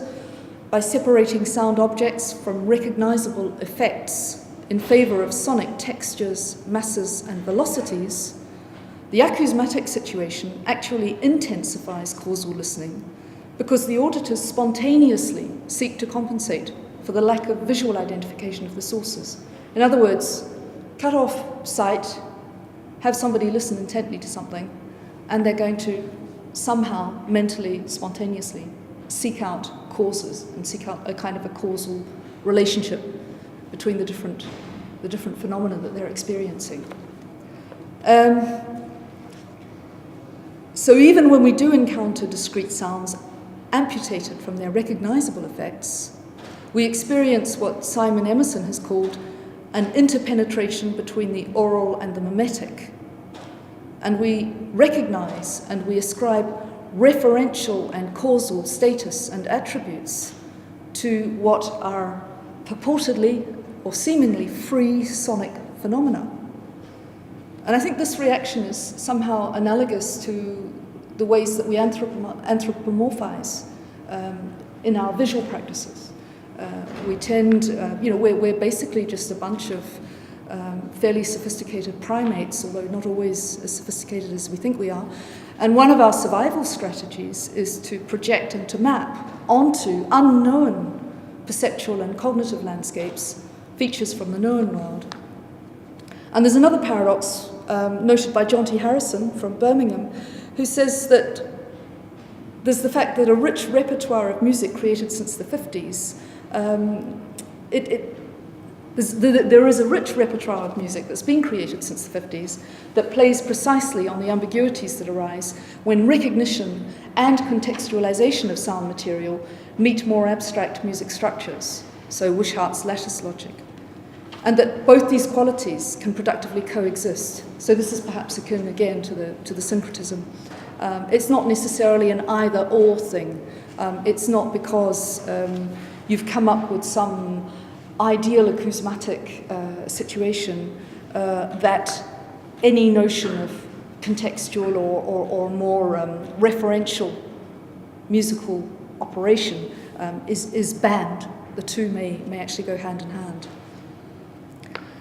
by separating sound objects from recognizable effects in favor of sonic textures, masses, and velocities, the acousmatic situation actually intensifies causal listening because the auditors spontaneously seek to compensate for the lack of visual identification of the sources. In other words, cut off sight, have somebody listen intently to something, and they're going to somehow mentally, spontaneously seek out causes and seek out a kind of a causal relationship between the different phenomena that they're experiencing. So even when we do encounter discrete sounds amputated from their recognizable effects, we experience what Simon Emerson has called an interpenetration between the oral and the mimetic. And we recognize and we ascribe referential and causal status and attributes to what are purportedly or seemingly free sonic phenomena. And I think this reaction is somehow analogous to the ways that we anthropomorphize in our visual practices. We tend, we're basically just a bunch of fairly sophisticated primates, although not always as sophisticated as we think we are. And one of our survival strategies is to project and to map onto unknown perceptual and cognitive landscapes features from the known world. And there's another paradox noted by John T. Harrison from Birmingham, who says that there's the fact that a rich repertoire of music created since the 50s, there is a rich repertoire of music that's been created since the 50s that plays precisely on the ambiguities that arise when recognition and contextualization of sound material meet more abstract music structures, so Wishart's lattice logic, and that both these qualities can productively coexist. So this is perhaps akin again to the syncretism. It's not necessarily an either-or thing. It's not because you've come up with some ideal acousmatic situation that any notion of contextual or more referential musical operation is banned. The two may actually go hand in hand.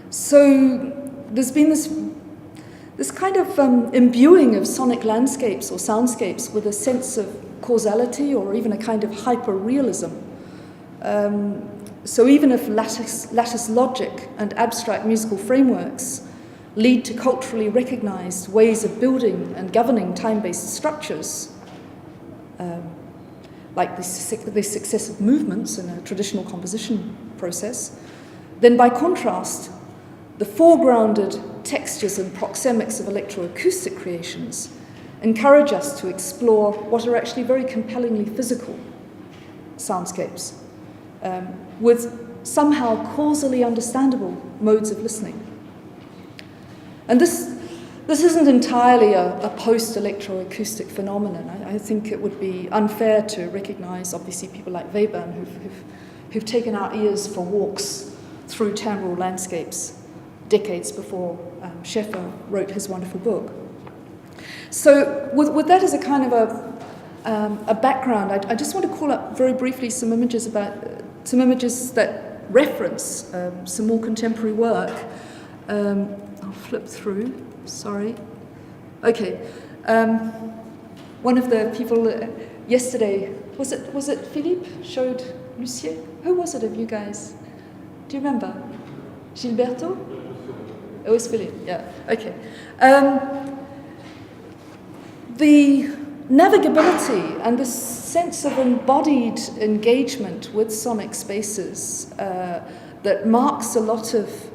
So there's been this kind of imbuing of sonic landscapes or soundscapes with a sense of causality or even a kind of hyper-realism. So even if lattice logic and abstract musical frameworks lead to culturally recognized ways of building and governing time-based structures, like the successive movements in a traditional composition process, then by contrast, the foregrounded textures and proxemics of electroacoustic creations encourage us to explore what are actually very compellingly physical soundscapes with somehow causally understandable modes of listening. And this isn't entirely a post-electroacoustic phenomenon. I think it would be unfair to recognize, obviously, people like Webern who've taken our ears for walks through timbral landscapes decades before Scheffer wrote his wonderful book. So with that as a kind of a background, I just want to call up very briefly some images that reference some more contemporary work. I'll flip through, sorry. Okay, one of the people yesterday, was it Philippe showed Lucier? Who was it of you guys? Do you remember? Gilberto? It was Philippe, yeah, okay. The navigability and the sense of embodied engagement with sonic spaces that marks a lot of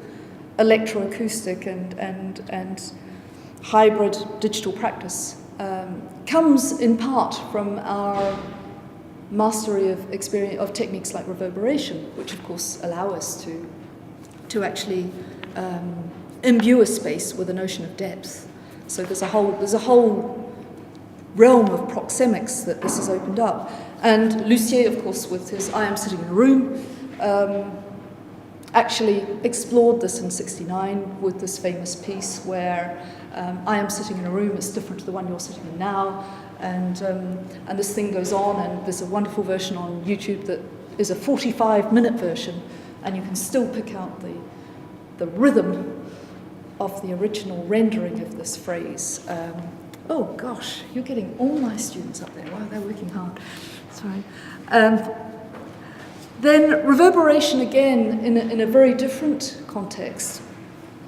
electroacoustic and hybrid digital practice comes in part from our mastery of techniques like reverberation, which of course allow us to actually imbue a space with a notion of depth. So there's a whole realm of proxemics that this has opened up. And Lucier, of course, with his I Am Sitting in a Room, actually explored this in '69 with this famous piece where I am sitting in a room, it's different to the one you're sitting in now, and this thing goes on, and there's a wonderful version on YouTube that is a 45-minute version, and you can still pick out the rhythm of the original rendering of this phrase. Oh gosh, you're getting all my students up there. Wow, they're working hard. Sorry. Then reverberation, again, in a very different context,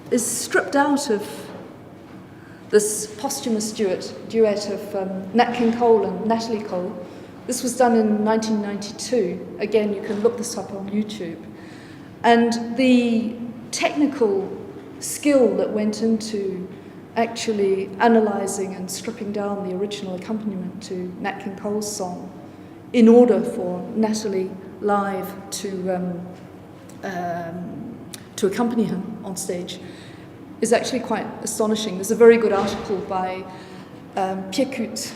is stripped out of this posthumous duet of Nat King Cole and Natalie Cole. This was done in 1992. Again, you can look this up on YouTube. And the technical skill that went into actually analysing and stripping down the original accompaniment to Nat King Cole's song in order for Natalie live to accompany him on stage is actually quite astonishing. There's a very good article by Piekut.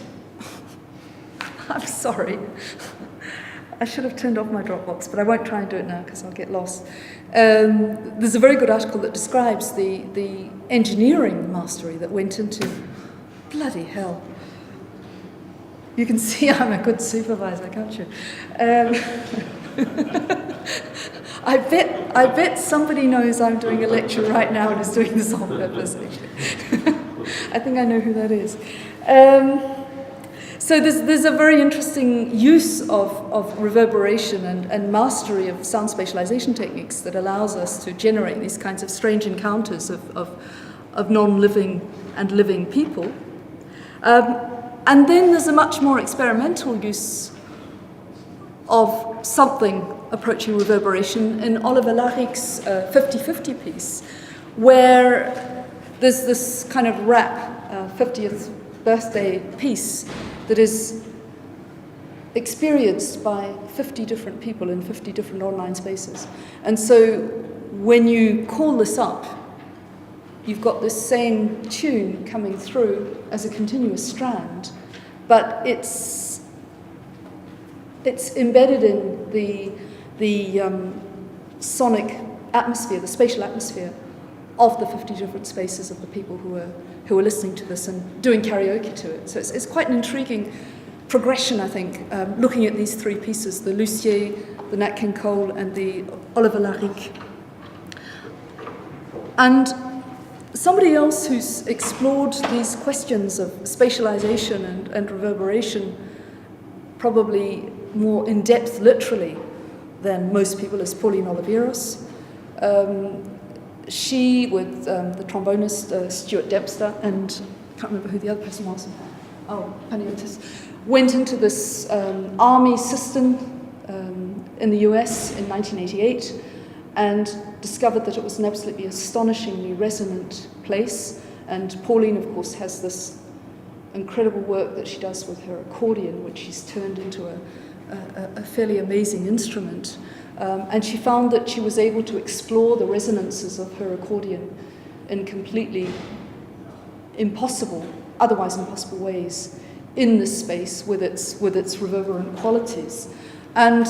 I'm sorry. I should have turned off my Dropbox, but I won't try and do it now because I'll get lost. There's a very good article that describes the engineering mastery that went into, bloody hell. You can see I'm a good supervisor, can't you? I bet somebody knows I'm doing a lecture right now and is doing this on purpose, actually. I think I know who that is. So there's a very interesting use of reverberation and mastery of sound spatialization techniques that allows us to generate these kinds of strange encounters of non-living and living people. And then there's a much more experimental use of something approaching reverberation in Oliver Laric's 50-50 piece, where there's this kind of rap 50th birthday piece that is experienced by 50 different people in 50 different online spaces. And so when you call this up, you've got this same tune coming through as a continuous strand, but it's embedded in the sonic atmosphere, the spatial atmosphere of the 50 different spaces of the people who were listening to this and doing karaoke to it. So it's quite an intriguing progression, I think, looking at these three pieces, the Lucier, the Nat King Cole, and the Oliver Laric. And somebody else who's explored these questions of spatialization and reverberation probably more in depth literally than most people is Pauline Oliveros. She, with the trombonist Stuart Dempster, and I can't remember who the other person was, Paniotis, went into this army system in the US in 1988 and discovered that it was an absolutely astonishingly resonant place. And Pauline, of course, has this incredible work that she does with her accordion, which she's turned into a fairly amazing instrument. And she found that she was able to explore the resonances of her accordion in completely otherwise impossible ways in this space with its reverberant qualities. And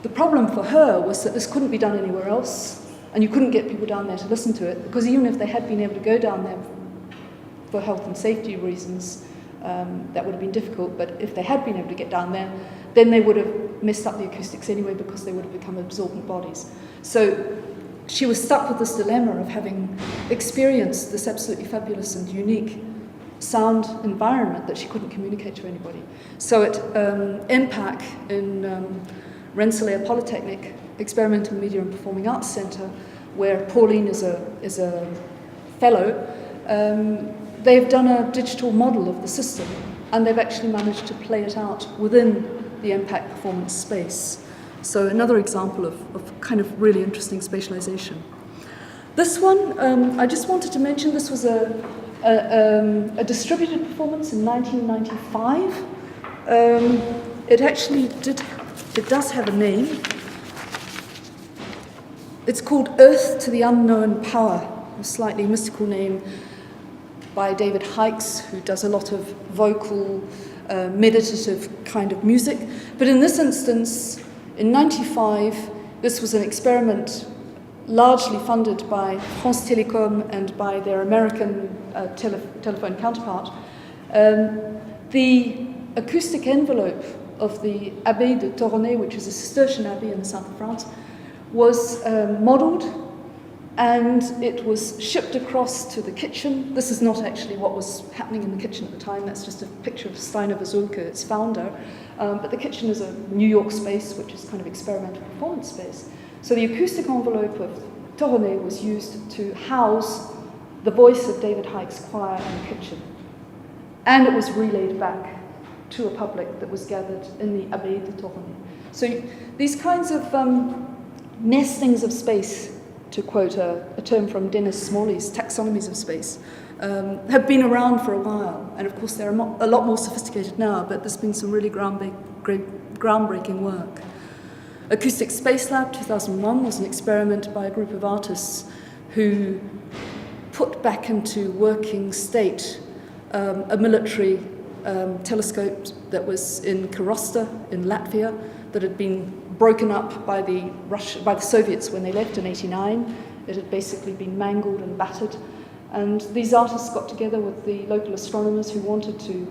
the problem for her was that this couldn't be done anywhere else, and you couldn't get people down there to listen to it, because even if they had been able to go down there for health and safety reasons, that would have been difficult. But if they had been able to get down there, then they would have messed up the acoustics anyway, because they would have become absorbent bodies. So she was stuck with this dilemma of having experienced this absolutely fabulous and unique sound environment that she couldn't communicate to anybody. So at MPAC in Rensselaer Polytechnic, Experimental Media and Performing Arts Centre, where Pauline is a fellow, they've done a digital model of the system, and they've actually managed to play it out within the MPAC performance space. So another example of kind of really interesting spatialization. This one, I just wanted to mention, this was a distributed performance in 1995. It does have a name. It's called Earth to the Unknown Power, a slightly mystical name by David Hikes, who does a lot of vocal, meditative kind of music. But in this instance, in 95, this was an experiment largely funded by France Télécom and by their American telephone counterpart. The acoustic envelope of the Abbaye de Tournai, which is a Cistercian abbey in the south of France, was modelled, and it was shipped across to the kitchen. This is not actually what was happening in the kitchen at the time. That's just a picture of Steiner Vazulke, its founder. But the kitchen is a New York space, which is kind of experimental performance space. So the acoustic envelope of Tournai was used to house the voice of David Hike's choir in the kitchen. And it was relayed back to a public that was gathered in the Abbaye de Tournai. So these kinds of nestings of space, to quote a term from Dennis Smalley's Taxonomies of Space, have been around for a while. And of course they're a lot more sophisticated now, but there's been some really groundbreaking work. Acoustic Space Lab 2001 was an experiment by a group of artists who put back into working state a military telescope that was in Karosta in Latvia that had been broken up by the Soviets when they left in '89. It had basically been mangled and battered. And these artists got together with the local astronomers who wanted to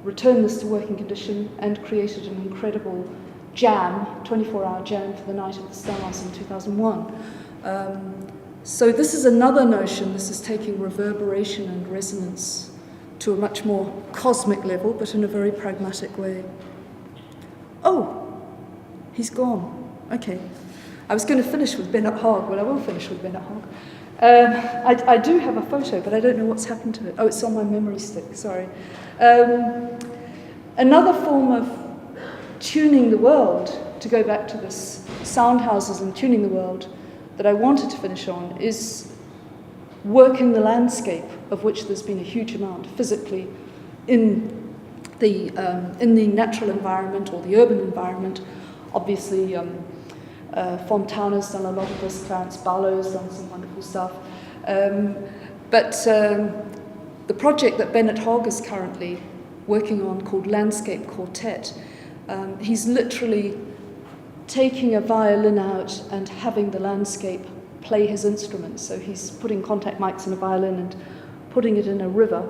return this to working condition and created an incredible jam, 24-hour jam for the Night of the Stars in 2001. So this is another notion. This is taking reverberation and resonance to a much more cosmic level, but in a very pragmatic way. Oh, he's gone. Okay. I was going to finish with Bennett Hogg. Well, I will finish with Bennett Hogg. I do have a photo, but I don't know what's happened to it. Oh, it's on my memory stick, sorry. Another form of tuning the world, to go back to this sound houses and tuning the world, that I wanted to finish on is work in the landscape, of which there's been a huge amount physically in the natural environment or the urban environment. Obviously, Fontana's done a lot of this, Clarence Barlow's done some wonderful stuff. But the project that Bennett Hogg is currently working on, called Landscape Quartet, he's literally taking a violin out and having the landscape play his instruments. So he's putting contact mics in a violin and putting it in a river,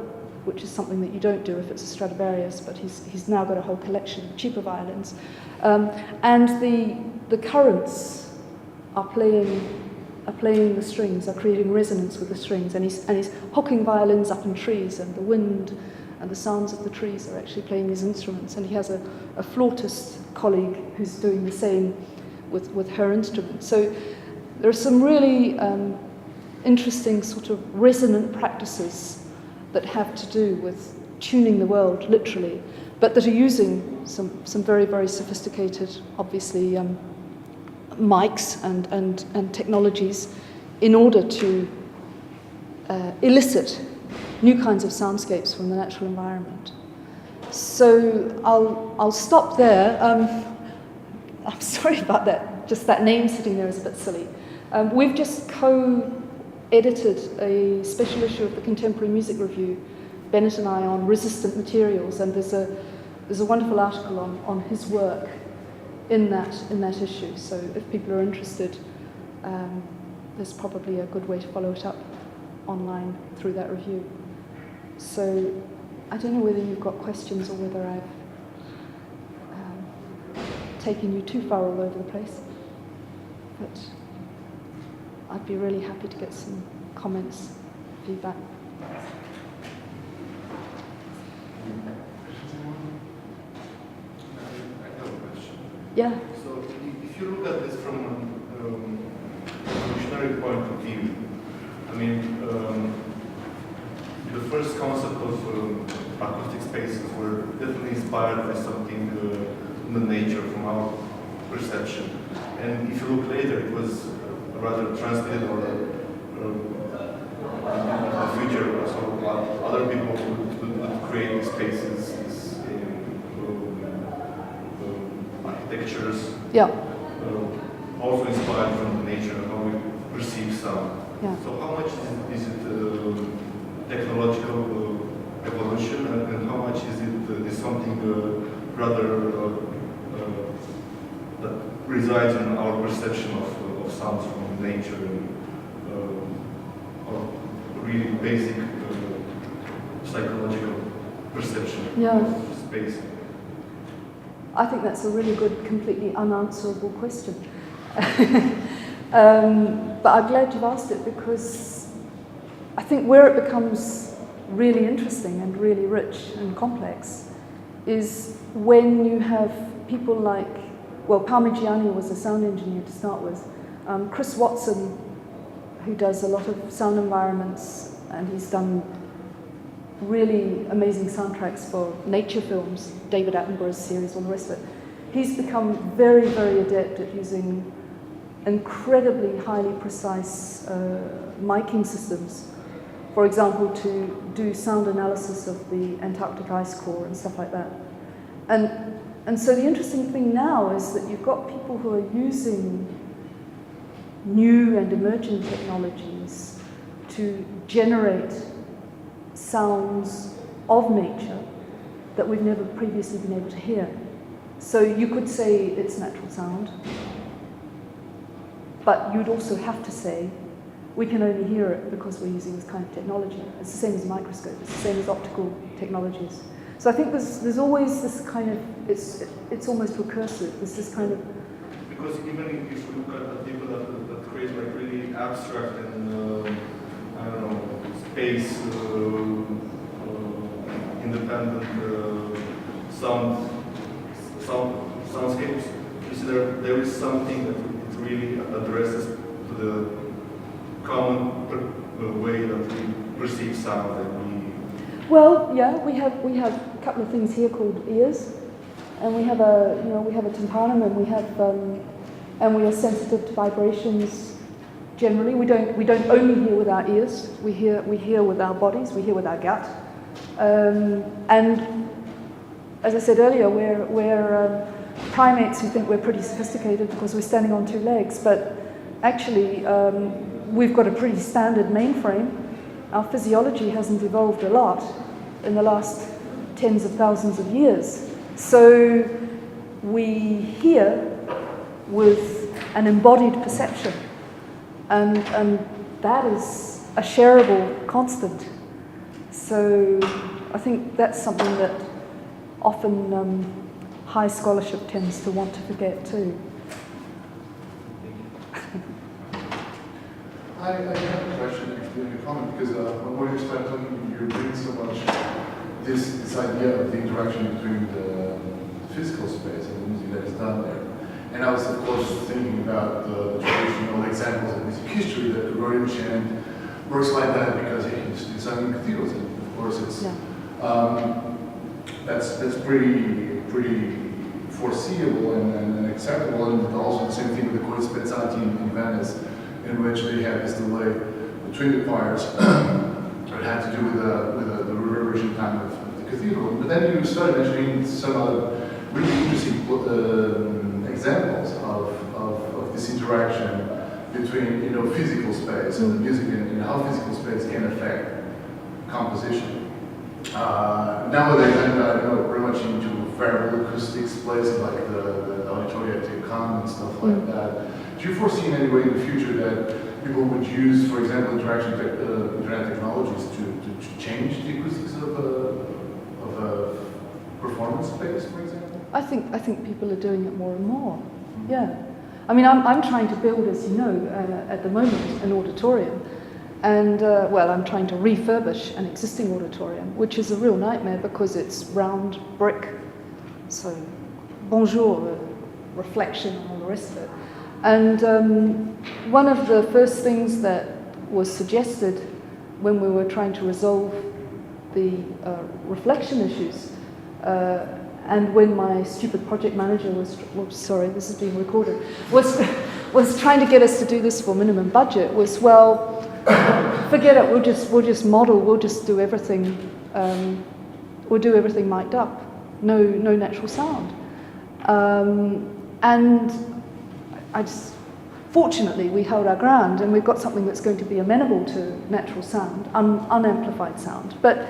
which is something that you don't do if it's a Stradivarius, but he's now got a whole collection of cheaper violins. And the currents are playing the strings, are creating resonance with the strings, and he's hooking violins up in trees, and the wind and the sounds of the trees are actually playing his instruments. And he has a flautist colleague who's doing the same with her instrument. So there are some really interesting sort of resonant practices that have to do with tuning the world, literally, but that are using some very, very sophisticated, obviously, mics and technologies in order to elicit new kinds of soundscapes from the natural environment. So I'll stop there. I'm sorry about that. Just that name sitting there is a bit silly. We've just co-edited a special issue of the Contemporary Music Review, Bennett and I, on resistant materials, and there's a wonderful article on his work in that issue. So if people are interested, there's probably a good way to follow it up online through that review. So I don't know whether you've got questions or whether I've taken you too far all over the place, but I'd be really happy to get some comments, feedback. Yeah. So if you look at this from a evolutionary point of view, I mean, the first concept of acoustic spaces were definitely inspired by something in the nature from our perception. And if you look later, it was rather translated or in the future, so other people would create spaces in architectures, yeah. Also inspired from the nature and how we perceive sound. Yeah. So how much is it technological evolution, and how much is it something rather that resides in our perception of sounds from nature and really basic psychological perception of space? I think that's a really good, completely unanswerable question. But I'm glad you've asked it, because I think where it becomes really interesting and really rich and complex is when you have people like, well, Parmigiani was a sound engineer to start with. Chris Watson, who does a lot of sound environments, and he's done really amazing soundtracks for nature films, David Attenborough's series, all the rest of it. He's become very, very adept at using incredibly highly precise miking systems, for example, to do sound analysis of the Antarctic ice core and stuff like that. And so the interesting thing now is that you've got people who are using new and emerging technologies to generate sounds of nature that we've never previously been able to hear. So you could say it's natural sound, but you'd also have to say we can only hear it because we're using this kind of technology. It's the same as a microscope, it's the same as optical technologies. So I think there's always this kind of, it's almost recursive, there's this kind of... Because even if you look at the people that create like really abstract and, I don't know, space, independent soundscapes, you see there is something that it really addresses to the common way that we perceive sound. Well, yeah, we have a couple of things here called ears, and we have a tympanum, and we are sensitive to vibrations. Generally, we don't only hear with our ears. We hear with our bodies. We hear with our gut. And as I said earlier, we're primates who think we're pretty sophisticated because we're standing on two legs. But actually, we've got a pretty standard mainframe. Our physiology hasn't evolved a lot in the last tens of thousands of years. So we hear with an embodied perception. And that is a shareable constant. So I think that's something that often high scholarship tends to want to forget too. I have a question, actually, in a comment, because when you start talking, you're bringing so much this idea of the interaction between the physical space and the music that is done there. And I was, of course, thinking about the traditional examples of music history that Gregorian chant works like that because it's sung in cathedrals, and of course, it's that's pretty foreseeable and acceptable, and also the same thing with the Chorus Spezzati in Venice, in which they had this delay between the choirs. It had to do with the reverberation time of the cathedral. But then you started mentioning some other really interesting examples of this interaction between physical space and the music, and how physical space can affect composition. Nowadays, I'm very much into variable acoustics, places like the Auditoria Tecum and stuff like that. Do you foresee in any way in the future that people would use, for example, internet technologies to change the acoustics of a performance space, for example? I think people are doing it more and more. Mm-hmm. Yeah. I mean, I'm trying to build, as you know, at the moment, an auditorium. And, I'm trying to refurbish an existing auditorium, which is a real nightmare because it's round brick. So, bonjour, reflection, and all the rest of it. And one of the first things that was suggested when we were trying to resolve the reflection issues, and when my stupid project manager sorry, this is being recorded, was trying to get us to do this for minimum budget, was, well, forget it, we'll just model, we'll just do everything, we'll do everything mic'd up, no natural sound. And fortunately, we held our ground, and we've got something that's going to be amenable to natural sound, unamplified sound. But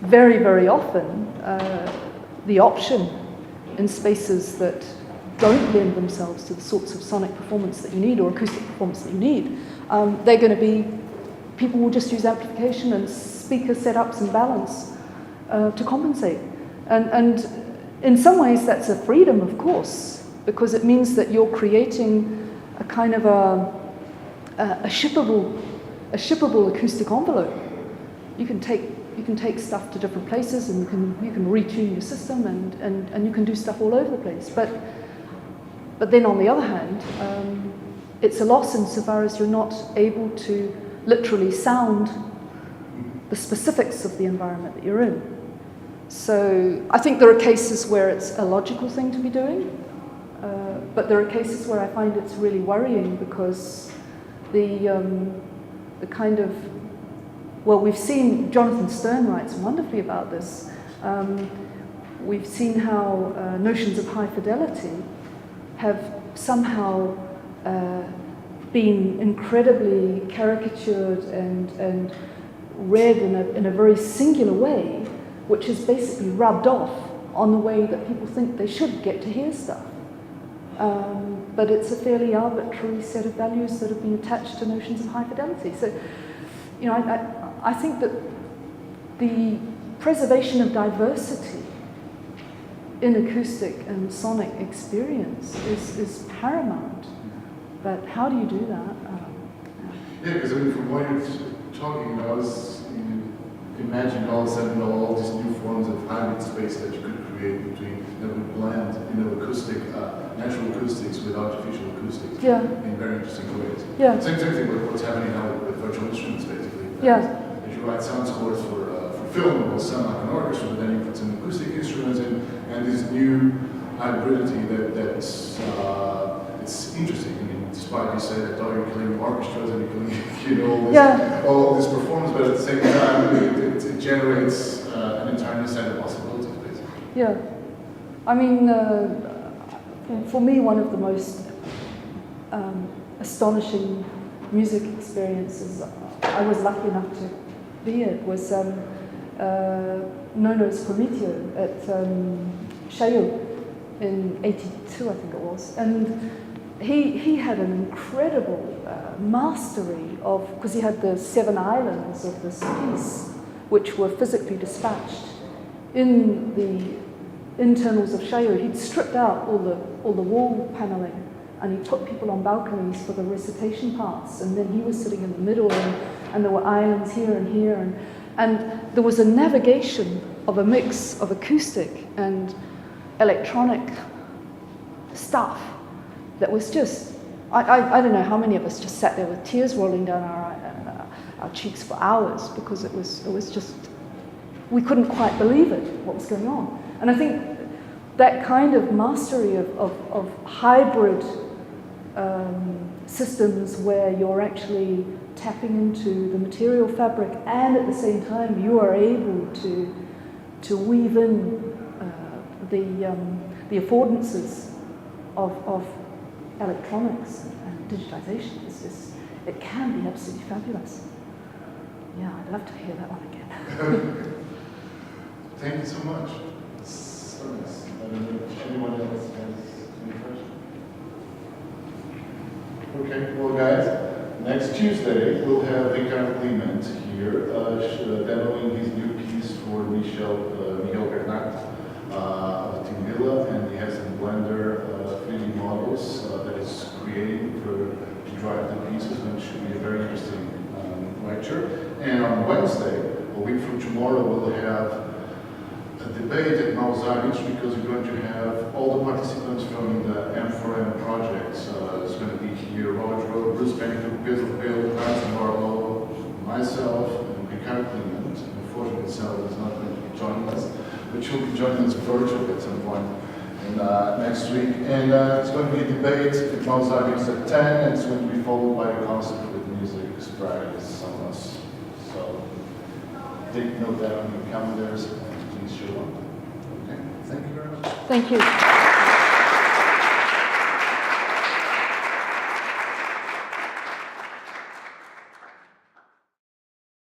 very, very often, the option in spaces that don't lend themselves to the sorts of sonic performance that you need or acoustic performance that you need, they're going to be, people will just use amplification and speaker setups and balance to compensate. And in some ways, that's a freedom, of course, because it means that you're creating a kind of a shippable acoustic envelope. You can take stuff to different places, and you can retune your system, and you can do stuff all over the place. But then on the other hand, it's a loss insofar as you're not able to literally sound the specifics of the environment that you're in. So I think there are cases where it's a logical thing to be doing, but there are cases where I find it's really worrying because the kind of, well, we've seen, Jonathan Stern writes wonderfully about this, we've seen how notions of high fidelity have somehow been incredibly caricatured and read in a very singular way, which is basically rubbed off on the way that people think they should get to hear stuff. But it's a fairly arbitrary set of values that have been attached to notions of high fidelity. So, I think that the preservation of diversity in acoustic and sonic experience is paramount. But how do you do that? Yeah, because from what you're talking, I was imagining all of a sudden all these new forms of hybrid space that you could create between that would blend, acoustic, natural acoustics with artificial acoustics in very interesting ways. Yeah. Same thing with what's happening now with virtual instruments, basically. Yeah. If you write sound scores for film, it will sound like an orchestra, but then you put some acoustic instruments in, and this new hybridity that's it's interesting. I mean, despite you say that you're killing orchestras and you're killing all this performance, but at the same time it generates an entire new set of possibilities, basically. Yeah, I mean, for me, one of the most astonishing music experiences I was lucky enough to be at was Nono's Prometeo at Chaillot in '82, I think it was, and he had an incredible mastery of, because he had the 7 islands of this piece, which were physically dispatched in the internals of Chaillot. He'd stripped out all the wall paneling, and he put people on balconies for the recitation parts, and then he was sitting in the middle, and there were islands here and here, and there was a navigation of a mix of acoustic and electronic stuff that was just, I don't know how many of us just sat there with tears rolling down our cheeks for hours, because it was just, we couldn't quite believe it, what was going on. And I think that kind of mastery of hybrid systems where you're actually tapping into the material fabric, and at the same time you are able to weave in the affordances of electronics and digitization. It can be absolutely fabulous. Yeah, I'd love to hear that one again. Thank you so much. It's so nice. Anyone else has any questions? Okay, well guys, next Tuesday we'll have Ricardo Clement here demoing his new piece for Miguel Bernat of Team Villa, and he has in Blender 3D models that is creating to drive the pieces, and it should be a very interesting lecture. And on Wednesday, a week from tomorrow, we'll have a debate at Malzarich, because we're going to have all the participants from the M4M project. It's going to be here, Robert Rowe, Bruce Pennington, Pedro Pelo, Carson Barlow, myself, and Ricardo Clement. Unfortunately, Sarah is not going to be joining us, but she'll be joining us virtually at some point next week. And it's going to be a debate at Malzarich at 10, and it's going to be followed by a concert with music, surprise, some of us. So take note that on your calendars, and please show up. Okay, thank you very much. Thank you.